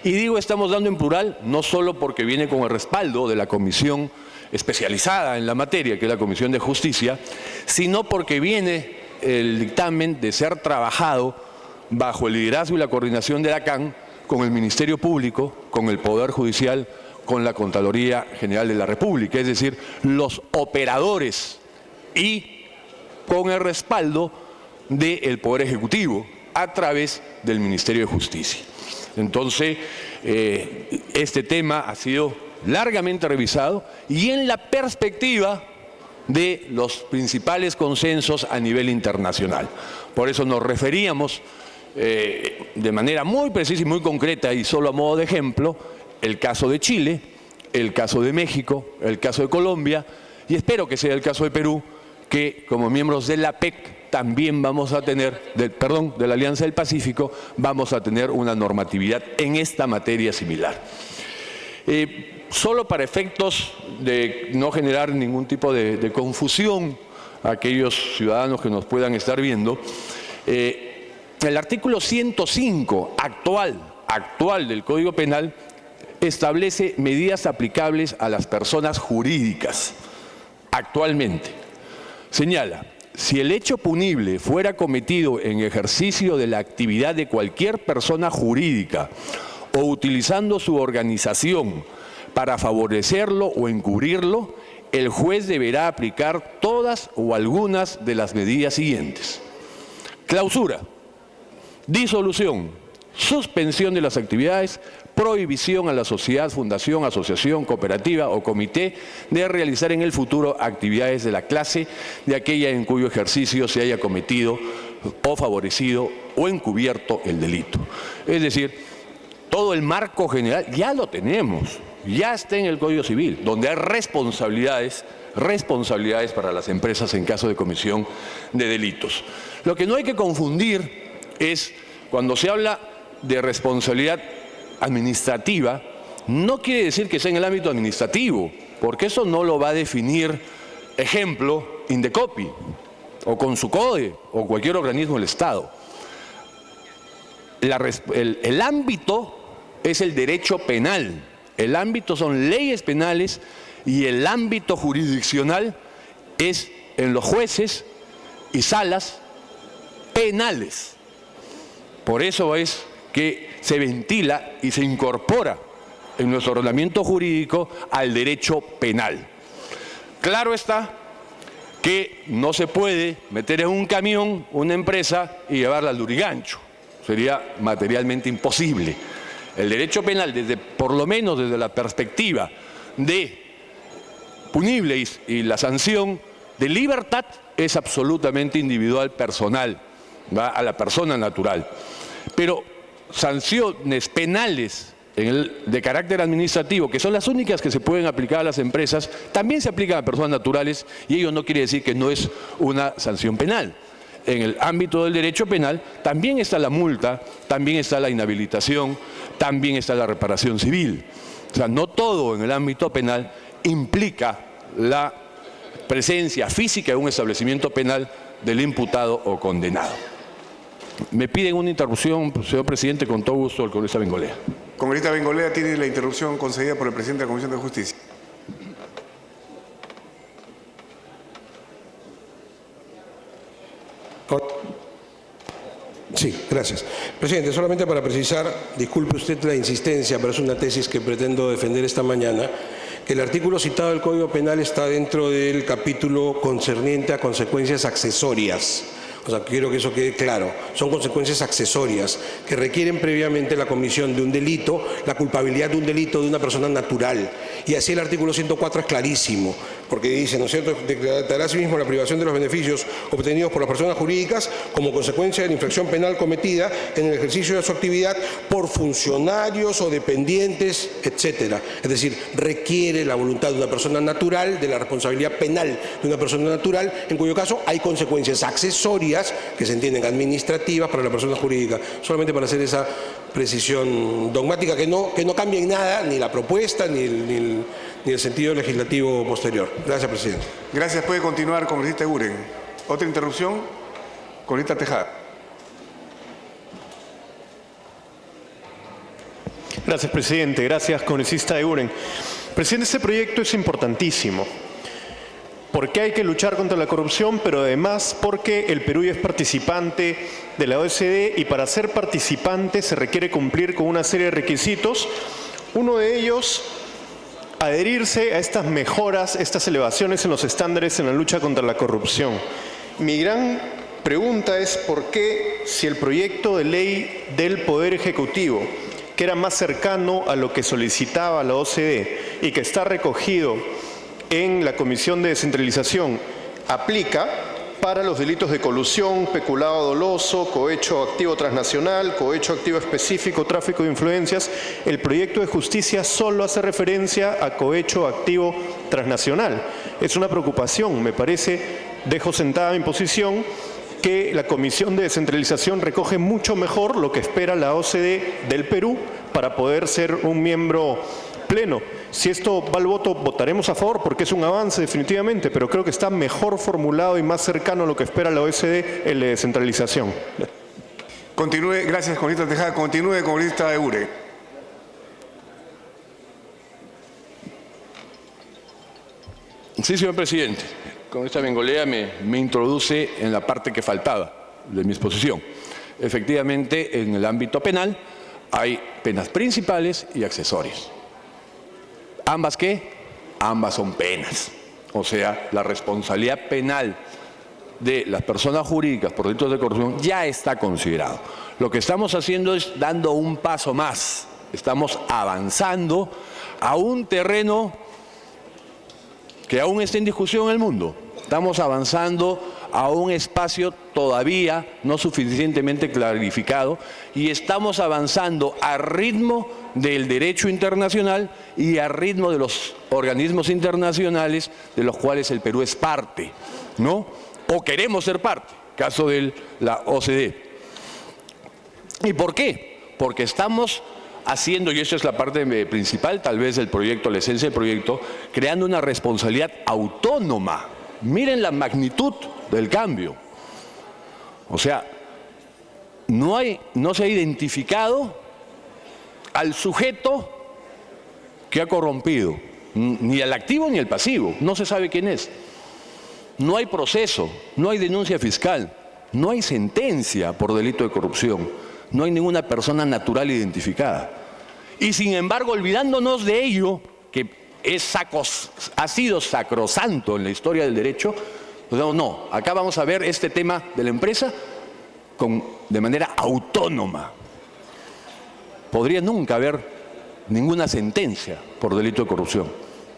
Y digo estamos dando en plural, no solo porque viene con el respaldo de la Comisión especializada en la materia, que es la Comisión de Justicia, sino porque viene el dictamen de ser trabajado bajo el liderazgo y la coordinación de la CAN, con el Ministerio Público, con el Poder Judicial, con la Contraloría General de la República, es decir, los operadores y con el respaldo del Poder Ejecutivo a través del Ministerio de Justicia. Entonces, este tema ha sido largamente revisado y en la perspectiva de los principales consensos a nivel internacional. Por eso nos referíamos de manera muy precisa y muy concreta y solo a modo de ejemplo, el caso de Chile, el caso de México, el caso de Colombia y espero que sea el caso de Perú, que como miembros de la PEC también vamos a tener, de la Alianza del Pacífico, vamos a tener una normatividad en esta materia similar. Solo para efectos de no generar ningún tipo de confusión a aquellos ciudadanos que nos puedan estar viendo, el artículo 105 actual del Código Penal establece medidas aplicables a las personas jurídicas. Actualmente señala, si el hecho punible fuera cometido en ejercicio de la actividad de cualquier persona jurídica o utilizando su organización para favorecerlo o encubrirlo, el juez deberá aplicar todas o algunas de las medidas siguientes: clausura, disolución, suspensión de las actividades, prohibición a la sociedad, fundación, asociación, cooperativa o comité de realizar en el futuro actividades de la clase de aquella en cuyo ejercicio se haya cometido o favorecido o encubierto el delito. Es decir, todo el marco general ya lo tenemos, ya está en el Código Civil, donde hay responsabilidades para las empresas en caso de comisión de delitos. Lo que no hay que confundir es cuando se habla de responsabilidad administrativa, no quiere decir que sea en el ámbito administrativo, porque eso no lo va a definir, ejemplo, Indecopi, o Consucode, o cualquier organismo del Estado. El ámbito es el derecho penal. El ámbito son leyes penales y el ámbito jurisdiccional es en los jueces y salas penales. Por eso es que se ventila y se incorpora en nuestro ordenamiento jurídico al derecho penal. Claro está que no se puede meter en un camión una empresa y llevarla al Lurigancho. Sería materialmente imposible. El derecho penal, por lo menos desde la perspectiva de punible y la sanción de libertad, es absolutamente individual, personal, ¿va? A la persona natural. Pero sanciones penales de carácter administrativo, que son las únicas que se pueden aplicar a las empresas, también se aplican a personas naturales, y ello no quiere decir que no es una sanción penal. En el ámbito del derecho penal también está la multa, también está la inhabilitación, también está la reparación civil. O sea, no todo en el ámbito penal implica la presencia física de un establecimiento penal del imputado o condenado. Me piden una interrupción, señor presidente, con todo gusto, el congresista Bengolea. Congresista Bengolea, tiene la interrupción concedida por el presidente de la Comisión de Justicia. Sí, gracias. Presidente, solamente para precisar, disculpe usted la insistencia, pero es una tesis que pretendo defender esta mañana, que el artículo citado del Código Penal está dentro del capítulo concerniente a consecuencias accesorias. O sea, quiero que eso quede claro. Son consecuencias accesorias que requieren previamente la comisión de un delito, la culpabilidad de un delito de una persona natural. Y así el artículo 104 es clarísimo, porque dice, ¿no es cierto?, declarará asimismo la privación de los beneficios obtenidos por las personas jurídicas como consecuencia de la infracción penal cometida en el ejercicio de su actividad por funcionarios o dependientes, etcétera. Es decir, requiere la voluntad de una persona natural, de la responsabilidad penal de una persona natural, en cuyo caso hay consecuencias accesorias que se entienden administrativas para la persona jurídica. Solamente para hacer esa precisión dogmática que no cambie en nada, ni la propuesta, ni el sentido legislativo posterior. Gracias, presidente. Gracias. Puede continuar, congresista Eguren. ¿Otra interrupción? Congresista Tejada. Gracias, presidente. Gracias, congresista Eguren. Presidente, este proyecto es importantísimo. Porque hay que luchar contra la corrupción, pero además porque el Perú ya es participante de la OECD y para ser participante se requiere cumplir con una serie de requisitos. Uno de ellos, adherirse a estas mejoras, estas elevaciones en los estándares en la lucha contra la corrupción. Mi gran pregunta es por qué, si el proyecto de ley del Poder Ejecutivo, que era más cercano a lo que solicitaba la OCDE y que está recogido en la Comisión de Descentralización, aplica para los delitos de colusión, peculado doloso, cohecho activo transnacional, cohecho activo específico, tráfico de influencias, el proyecto de justicia solo hace referencia a cohecho activo transnacional. Es una preocupación, me parece, dejo sentada mi posición, que la Comisión de Descentralización recoge mucho mejor lo que espera la OCDE del Perú para poder ser un miembro pleno. Si esto va al voto, votaremos a favor porque es un avance definitivamente, pero creo que está mejor formulado y más cercano a lo que espera la OECD, el de descentralización. Continúe, gracias, congresista Tejada. Continúe, congresista Eguren. Sí, señor presidente. Con esta Bengolea me introduce en la parte que faltaba de mi exposición. Efectivamente, en el ámbito penal hay penas principales y accesorias. ¿Ambas qué? Ambas son penas. O sea, la responsabilidad penal de las personas jurídicas por delitos de corrupción ya está considerado. Lo que estamos haciendo es dando un paso más. Estamos avanzando a un terreno que aún está en discusión en el mundo. Estamos avanzando a un espacio todavía no suficientemente clarificado y estamos avanzando a ritmo del derecho internacional y a ritmo de los organismos internacionales de los cuales el Perú es parte, ¿no? O queremos ser parte, caso de la OCDE. ¿Y por qué? Porque estamos haciendo, y eso es la parte principal tal vez del proyecto, la esencia del proyecto, creando una responsabilidad autónoma. Miren la magnitud del cambio. O sea, no se ha identificado al sujeto que ha corrompido, ni al activo ni al pasivo, no se sabe quién es. No hay proceso, no hay denuncia fiscal, no hay sentencia por delito de corrupción, no hay ninguna persona natural identificada. Y sin embargo, olvidándonos de ello, que ha sido sacrosanto en la historia del derecho, no, acá vamos a ver este tema de la empresa de manera autónoma. Podría nunca haber ninguna sentencia por delito de corrupción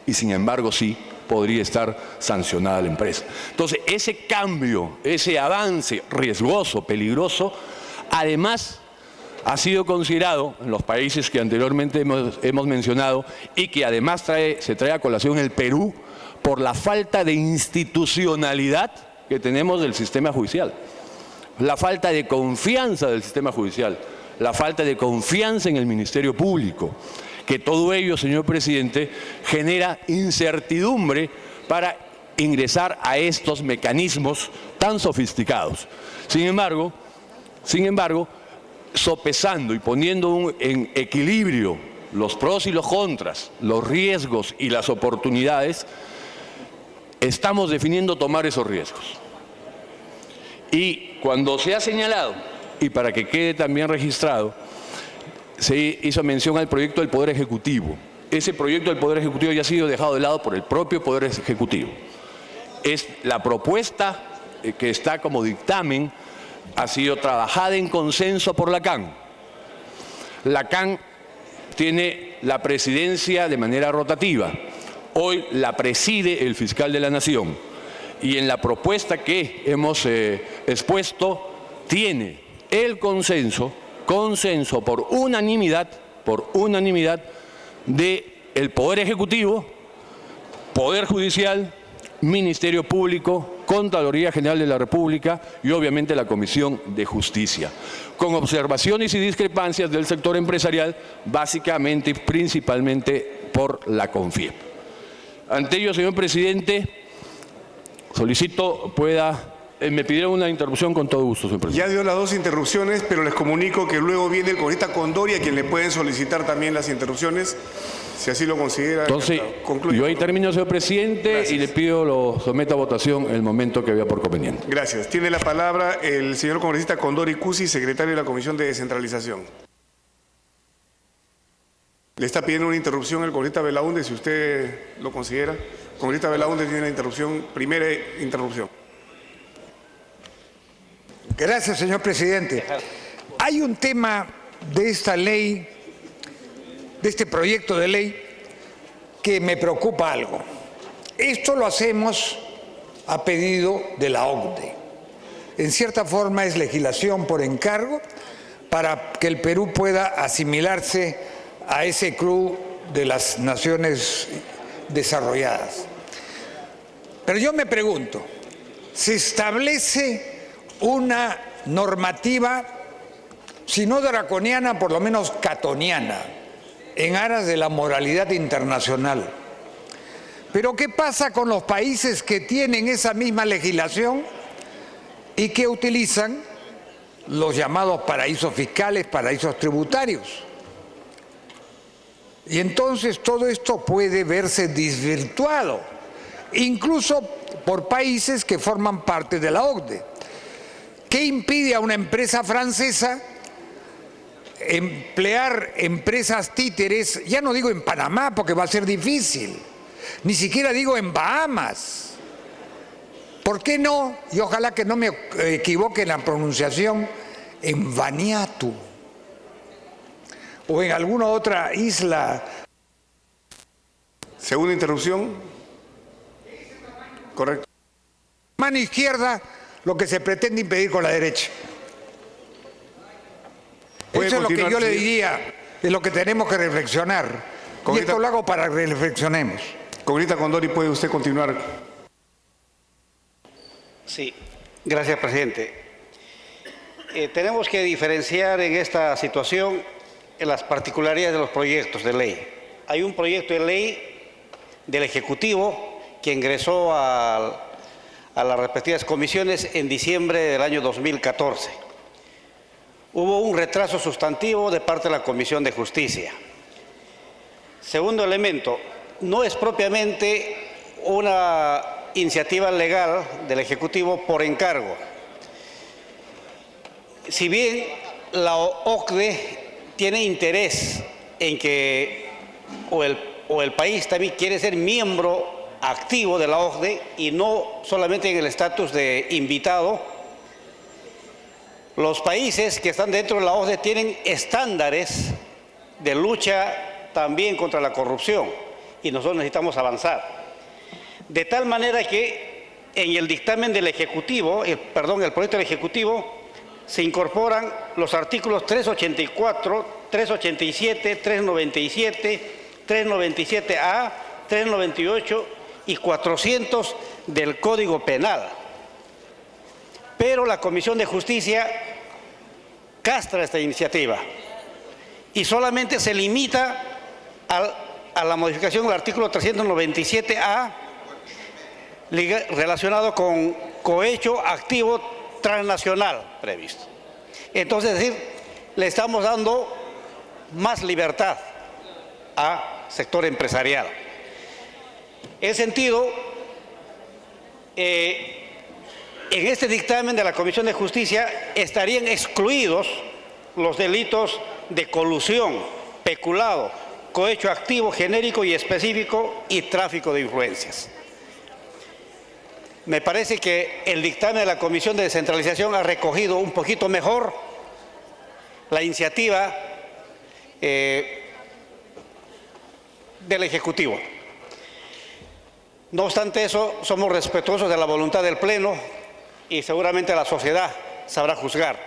y sin embargo sí podría estar sancionada la empresa. Entonces, ese cambio, ese avance riesgoso, peligroso, además ha sido considerado en los países que anteriormente hemos mencionado y que además se trae a colación el Perú por la falta de institucionalidad que tenemos del sistema judicial, la falta de confianza del sistema judicial, la falta de confianza en el Ministerio Público, que todo ello, señor presidente, genera incertidumbre para ingresar a estos mecanismos tan sofisticados. Sin embargo, sopesando y poniendo en equilibrio los pros y los contras, los riesgos y las oportunidades, estamos definiendo tomar esos riesgos. Y cuando se ha señalado, y para que quede también registrado, se hizo mención al proyecto del Poder Ejecutivo. Ese proyecto del Poder Ejecutivo ya ha sido dejado de lado por el propio Poder Ejecutivo. Es la propuesta que está como dictamen, ha sido trabajada en consenso por la CAN. La CAN tiene la presidencia de manera rotativa. Hoy la preside el fiscal de la Nación. Y en la propuesta que hemos expuesto tiene el consenso por unanimidad del Poder Ejecutivo, Poder Judicial, Ministerio Público, Contraloría General de la República y obviamente la Comisión de Justicia, con observaciones y discrepancias del sector empresarial, básicamente y principalmente por la CONFIEP. Ante ello, señor presidente, solicito me pidieron una interrupción con todo gusto, señor presidente. Ya dio las 2 interrupciones, pero les comunico que luego viene el congresista Condori, a quien le pueden solicitar también las interrupciones, si así lo considera. Entonces, yo ahí termino, señor presidente. Gracias. Y le pido lo someta a votación en el momento que vea por conveniente. Gracias. Tiene la palabra el señor congresista Condori Cusi, secretario de la Comisión de Descentralización. Le está pidiendo una interrupción el congresista Belaúnde, si usted lo considera. Congresista Belaúnde tiene la interrupción, primera interrupción. Gracias, señor presidente. Hay un tema de esta ley, de este proyecto de ley, que me preocupa algo. Esto lo hacemos a pedido de la OCDE. En cierta forma es legislación por encargo para que el Perú pueda asimilarse a ese club de las naciones desarrolladas. Pero yo me pregunto, ¿se establece una normativa, si no draconiana, por lo menos catoniana, en aras de la moralidad internacional? Pero ¿qué pasa con los países que tienen esa misma legislación y que utilizan los llamados paraísos fiscales, paraísos tributarios? Y entonces todo esto puede verse desvirtuado, incluso por países que forman parte de la OCDE. ¿Qué impide a una empresa francesa emplear empresas títeres? Ya no digo en Panamá porque va a ser difícil, ni siquiera digo en Bahamas. ¿Por qué no? Y ojalá que no me equivoque en la pronunciación, en Vanuatu o en alguna otra isla. Segunda interrupción. Correcto. Mano izquierda, lo que se pretende impedir con la derecha. Eso es lo que yo le diría, de lo que tenemos que reflexionar. Y esto lo hago para que reflexionemos. Congresista Condori, ¿puede usted continuar? Sí, gracias, presidente. Tenemos que diferenciar en esta situación en las particularidades de los proyectos de ley. Hay un proyecto de ley del Ejecutivo que ingresó a las respectivas comisiones en diciembre del año 2014. hubo un retraso sustantivo de parte de la Comisión de Justicia. Segundo elemento, no es propiamente una iniciativa legal del Ejecutivo por encargo. Si bien la OCDE tiene interés en que, o el país también quiere ser miembro activo de la OCDE y no solamente en el estatus de invitado, los países que están dentro de la OCDE tienen estándares de lucha también contra la corrupción y nosotros necesitamos avanzar. De tal manera que en el dictamen del Ejecutivo, el proyecto del Ejecutivo, se incorporan los artículos 384, 387, 397, 397A, 398 y 400 del Código Penal. Pero la Comisión de Justicia castra esta iniciativa y solamente se limita a la modificación del artículo 397A relacionado con cohecho activo transnacional previsto. Entonces, es decir, le estamos dando más libertad al sector empresarial. En ese sentido, en este dictamen de la Comisión de Justicia estarían excluidos los delitos de colusión, peculado, cohecho activo, genérico y específico y tráfico de influencias. Me parece que el dictamen de la Comisión de Descentralización ha recogido un poquito mejor la iniciativa del Ejecutivo. No obstante eso, somos respetuosos de la voluntad del Pleno y seguramente la sociedad sabrá juzgar.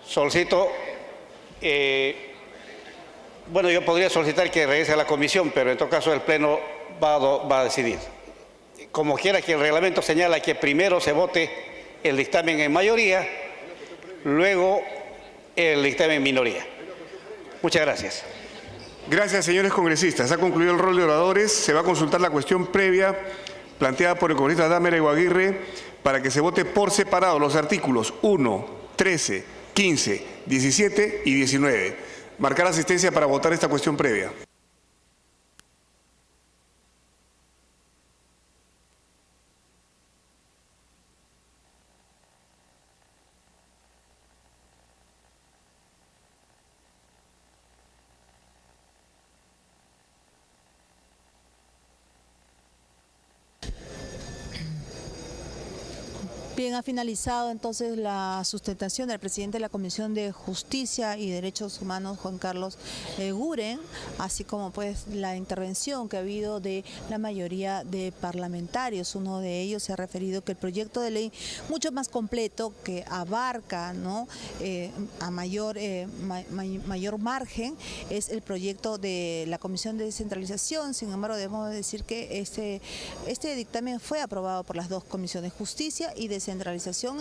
Solicito, bueno, yo podría solicitar que regrese a la Comisión, pero en todo caso el Pleno va a decidir. Como quiera que el reglamento señala que primero se vote el dictamen en mayoría, luego el dictamen en minoría. Muchas gracias. Gracias, señores congresistas. Ha concluido el rol de oradores. Se va a consultar la cuestión previa planteada por el congresista Dámara Iguaguirre para que se vote por separado los artículos 1, 13, 15, 17 y 19. Marcar asistencia para votar esta cuestión previa. Bien, ha finalizado entonces la sustentación del presidente de la Comisión de Justicia y Derechos Humanos, Juan Carlos Eguren, así como pues la intervención que ha habido de la mayoría de parlamentarios. Uno de ellos se ha referido que el proyecto de ley mucho más completo, que abarca, ¿no?, a mayor margen, es el proyecto de la Comisión de Descentralización. Sin embargo, debemos decir que este dictamen fue aprobado por las dos comisiones, Justicia y Descentralización,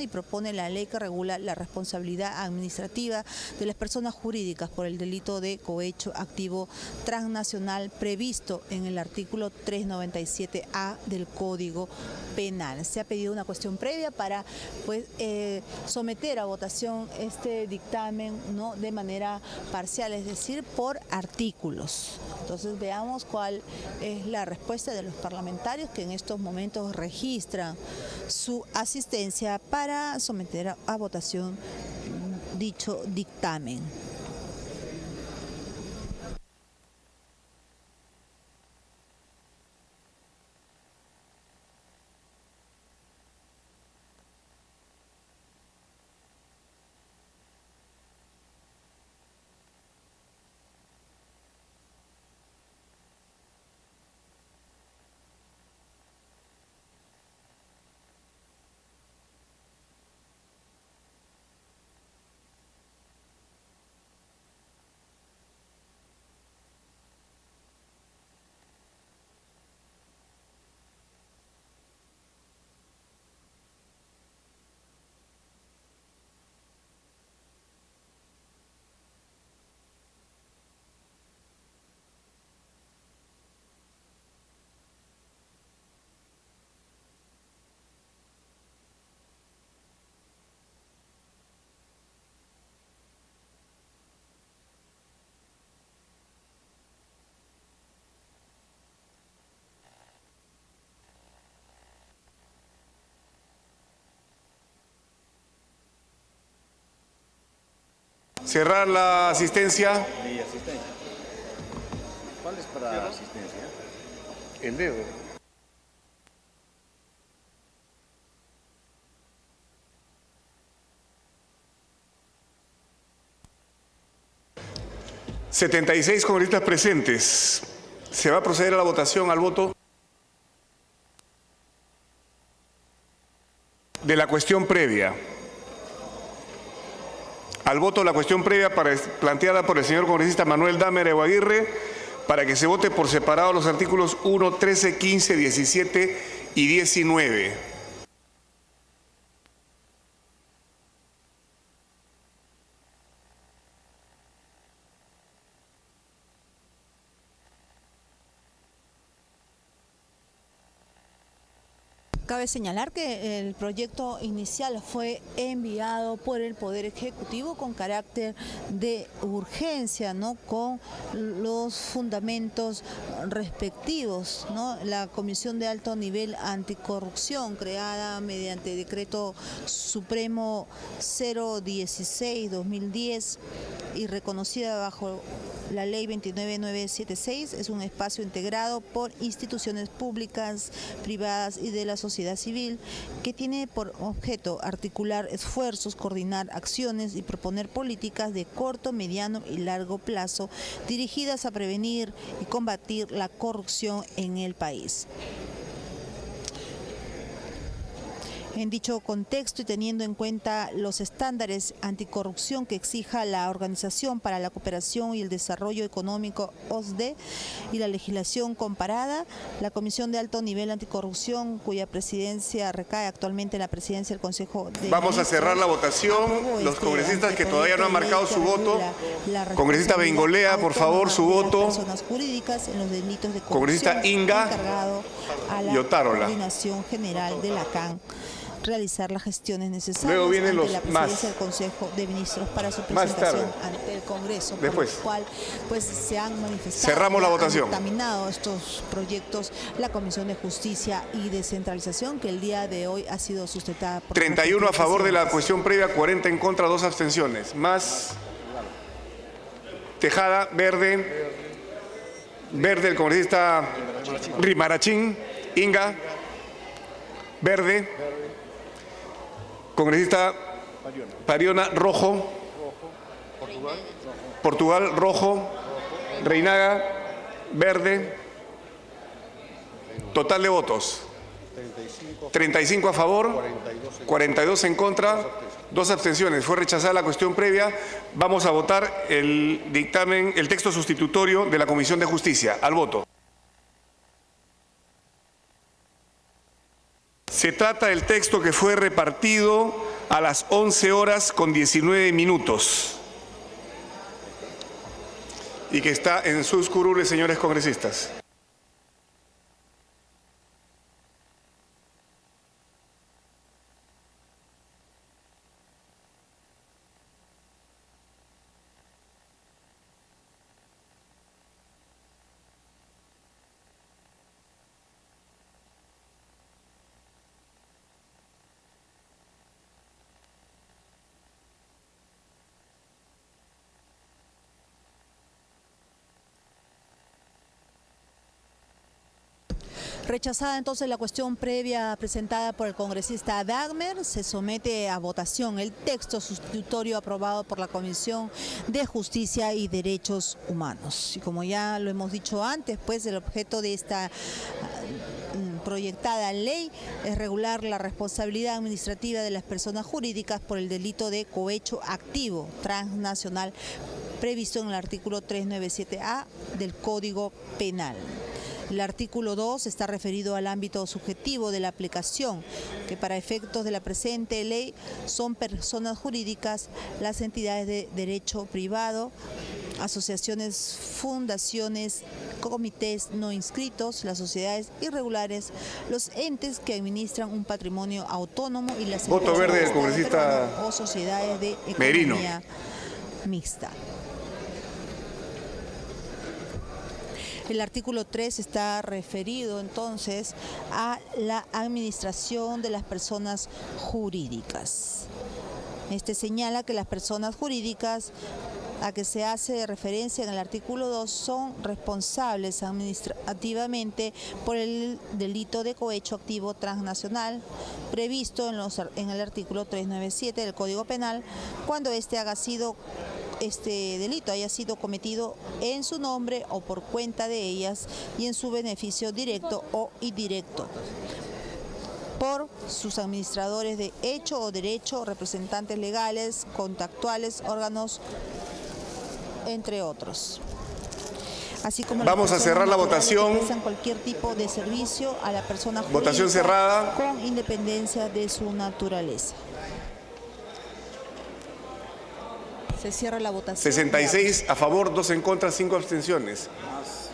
y propone la ley que regula la responsabilidad administrativa de las personas jurídicas por el delito de cohecho activo transnacional previsto en el artículo 397A del Código Penal. Se ha pedido una cuestión previa para pues someter a votación este dictamen, ¿no?, de manera parcial, es decir, por artículos. Entonces veamos cuál es la respuesta de los parlamentarios que en estos momentos registran su asistencia para someter a votación dicho dictamen. Cerrar la asistencia. ¿Cuál es para asistencia? El dedo. ...76 congresistas presentes. Se va a proceder a la votación, al voto de la cuestión previa. Al voto de la cuestión previa planteada por el señor congresista Manuel Damer Eguaguirre, para que se vote por separado los artículos 1, 13, 15, 17 y 19. Cabe señalar que el proyecto inicial fue enviado por el Poder Ejecutivo con carácter de urgencia, ¿no? Con los fundamentos respectivos, ¿no? La Comisión de Alto Nivel Anticorrupción, creada mediante Decreto Supremo 016-2010 y reconocida bajo la Ley 29976, es un espacio integrado por instituciones públicas, privadas y de la sociedad civil, que tiene por objeto articular esfuerzos, coordinar acciones y proponer políticas de corto, mediano y largo plazo dirigidas a prevenir y combatir la corrupción en el país. En dicho contexto y teniendo en cuenta los estándares anticorrupción que exija la Organización para la Cooperación y el Desarrollo Económico, OCDE, y la legislación comparada, la Comisión de Alto Nivel Anticorrupción, cuya presidencia recae actualmente en la presidencia del Consejo de Vamos a cerrar la votación. Los congresistas que todavía no han marcado su voto, congresista Bengolea, por favor, su voto. Personas jurídicas en los delitos de corrupción, Congresista Inga encargado a la y Otárola. Coordinación General de la CAN, realizar las gestiones necesarias Luego vienen ante los la presidencia más. del Consejo de Ministros para su Más presentación tarde. ante el Congreso, Después. por lo cual pues se han manifestado, Cerramos la han votación. dictaminado estos proyectos la Comisión de Justicia y Descentralización, que el día de hoy ha sido sustentada por 31 a favor de la cuestión previa, 40 en contra, 2 abstenciones. Más Tejada, verde. Verde el congresista Rimarachín. Inga, verde. Congresista Pariona, rojo. Portugal, rojo. Reinaga, verde. Total de votos: 35 a favor, 42 en contra, 2 abstenciones. Fue rechazada la cuestión previa. Vamos a votar el dictamen, el texto sustitutorio de la Comisión de Justicia. Al voto. Se trata del texto que fue repartido a las 11 horas con 19 minutos y que está en sus curules, señores congresistas. Rechazada entonces la cuestión previa presentada por el congresista Dagmer, se somete a votación el texto sustitutorio aprobado por la Comisión de Justicia y Derechos Humanos. Y como ya lo hemos dicho antes, pues el objeto de esta proyectada ley es regular la responsabilidad administrativa de las personas jurídicas por el delito de cohecho activo transnacional previsto en el artículo 397A del Código Penal. El artículo 2 está referido al ámbito subjetivo de la aplicación, que para efectos de la presente ley son personas jurídicas, las entidades de derecho privado, asociaciones, fundaciones, comités no inscritos, las sociedades irregulares, los entes que administran un patrimonio autónomo y las Voto verde del congresista o sociedades de Merino. economía mixta. El artículo 3 está referido entonces a la administración de las personas jurídicas. Señala que las personas jurídicas a que se hace referencia en el artículo 2 son responsables administrativamente por el delito de cohecho activo transnacional previsto en el artículo 397 del Código Penal cuando este delito haya sido cometido en su nombre o por cuenta de ellas y en su beneficio directo o indirecto por sus administradores de hecho o derecho, representantes legales, contractuales, órganos, entre otros. Así como vamos a cerrar la votación. Cualquier tipo de servicio a la persona jurídica votación cerrada. Con independencia de su naturaleza. Se cierra la votación. 66 a favor, 2 en contra, 5 abstenciones.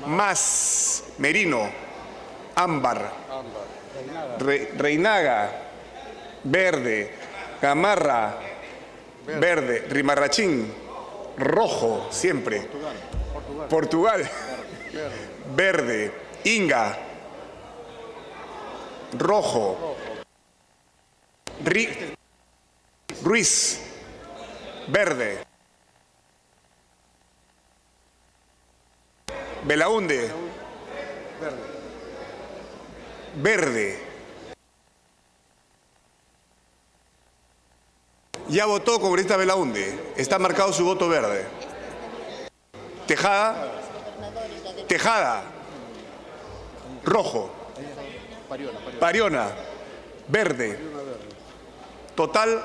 Más. Merino. Ámbar. Reinaga. Verde. Gamarra. Verde. Rimarrachín. Rojo, siempre. Portugal. Verde. Inga. Rojo. Ruiz. Verde. Belaunde. Verde. Ya votó congresista Belaunde. Está marcado su voto verde. Tejada. Tejada. Rojo. Pariona. Verde. Total.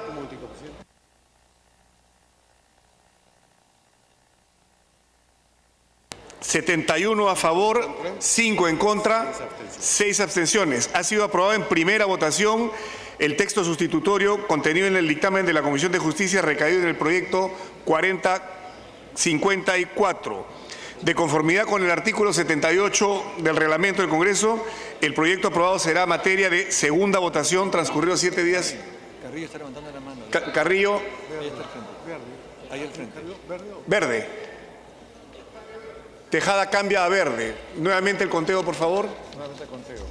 71 a favor, 5 en contra, 6 abstenciones. Ha sido aprobado en primera votación el texto sustitutorio contenido en el dictamen de la Comisión de Justicia recaído en el proyecto 4054. De conformidad con el artículo 78 del reglamento del Congreso, el proyecto aprobado será materia de segunda votación transcurridos 7 días. Carrillo está levantando la mano. Carrillo. Ahí está el frente. Ahí al frente. Verde. Tejada cambia a verde. Nuevamente el conteo, por favor. Nuevamente el conteo.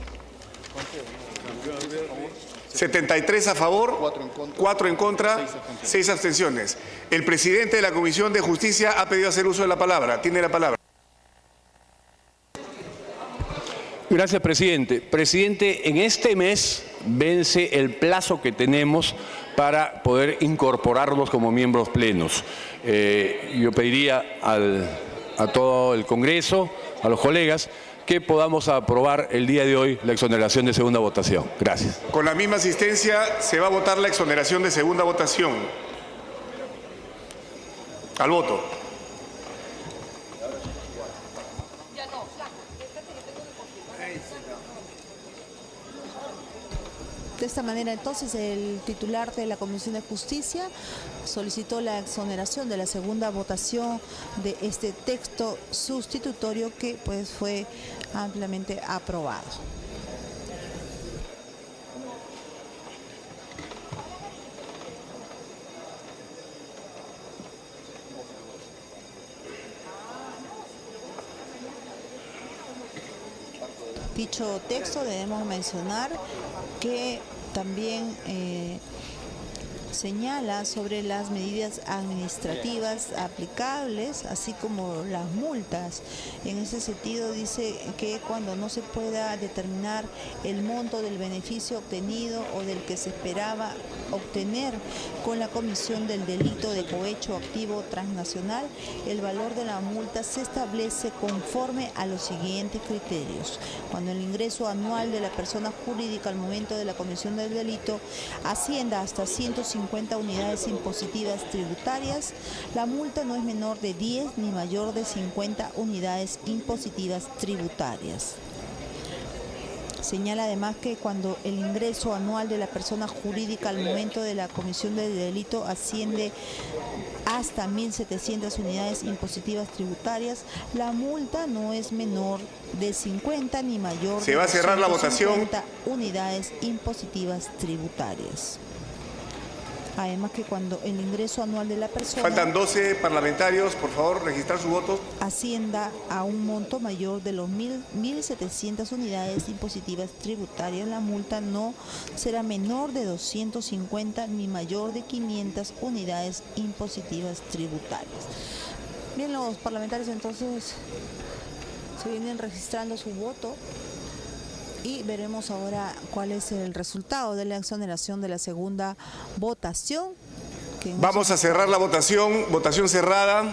73 a favor, 4 en contra, 6 abstenciones. El presidente de la Comisión de Justicia ha pedido hacer uso de la palabra. Tiene la palabra. Gracias, presidente. Presidente, en este mes vence el plazo que tenemos para poder incorporarlos como miembros plenos. Yo pediría a todo el Congreso, a los colegas, que podamos aprobar el día de hoy la exoneración de segunda votación. Gracias. Con la misma asistencia se va a votar la exoneración de segunda votación. Al voto. De esta manera, entonces, el titular de la Comisión de Justicia solicitó la exoneración de la segunda votación de este texto sustitutorio que pues fue ampliamente aprobado. Dicho texto debemos mencionar que también señala sobre las medidas administrativas aplicables, así como las multas. En ese sentido dice que cuando no se pueda determinar el monto del beneficio obtenido o del que se esperaba obtener con la comisión del delito de cohecho activo transnacional, el valor de la multa se establece conforme a los siguientes criterios. Cuando el ingreso anual de la persona jurídica al momento de la comisión del delito ascienda hasta 150 unidades impositivas tributarias, la multa no es menor de 10 ni mayor de 50 unidades impositivas tributarias. Señala además que cuando el ingreso anual de la persona jurídica al momento de la comisión del delito asciende hasta 1.700 unidades impositivas tributarias, la multa no es menor de 50 ni mayor Se va a cerrar la votación. 50 unidades impositivas tributarias. Además que cuando el ingreso anual de la persona Faltan 12 parlamentarios, por favor, registrar su voto. ascienda a un monto mayor de los 1.700 unidades impositivas tributarias, la multa no será menor de 250 ni mayor de 500 unidades impositivas tributarias. Bien, los parlamentarios entonces se vienen registrando su voto y veremos ahora cuál es el resultado de la exoneración de la segunda votación. Vamos a cerrar la votación. Votación cerrada.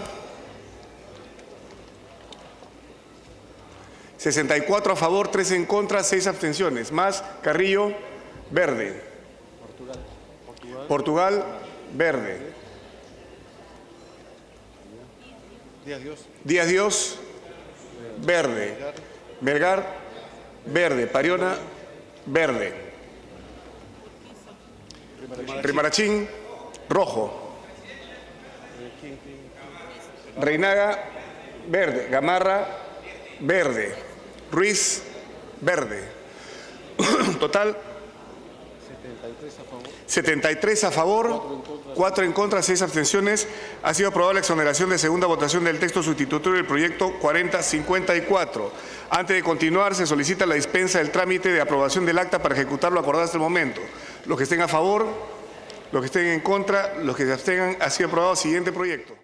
64 a favor, 3 en contra, 6 abstenciones. Más Carrillo, verde. Portugal, verde. Díaz Dios, verde. Melgar, verde. Pariona, verde. Rimarachín, rojo. Reinaga, verde. Gamarra, verde. Ruiz, verde. Total, 73 a favor, 4 en contra, 6 abstenciones. Ha sido aprobada la exoneración de segunda votación del texto sustitutorio del proyecto 4054. Antes de continuar, se solicita la dispensa del trámite de aprobación del acta para ejecutar lo acordado hasta el momento. Los que estén a favor, los que estén en contra, los que se abstengan, ha sido aprobado el siguiente proyecto.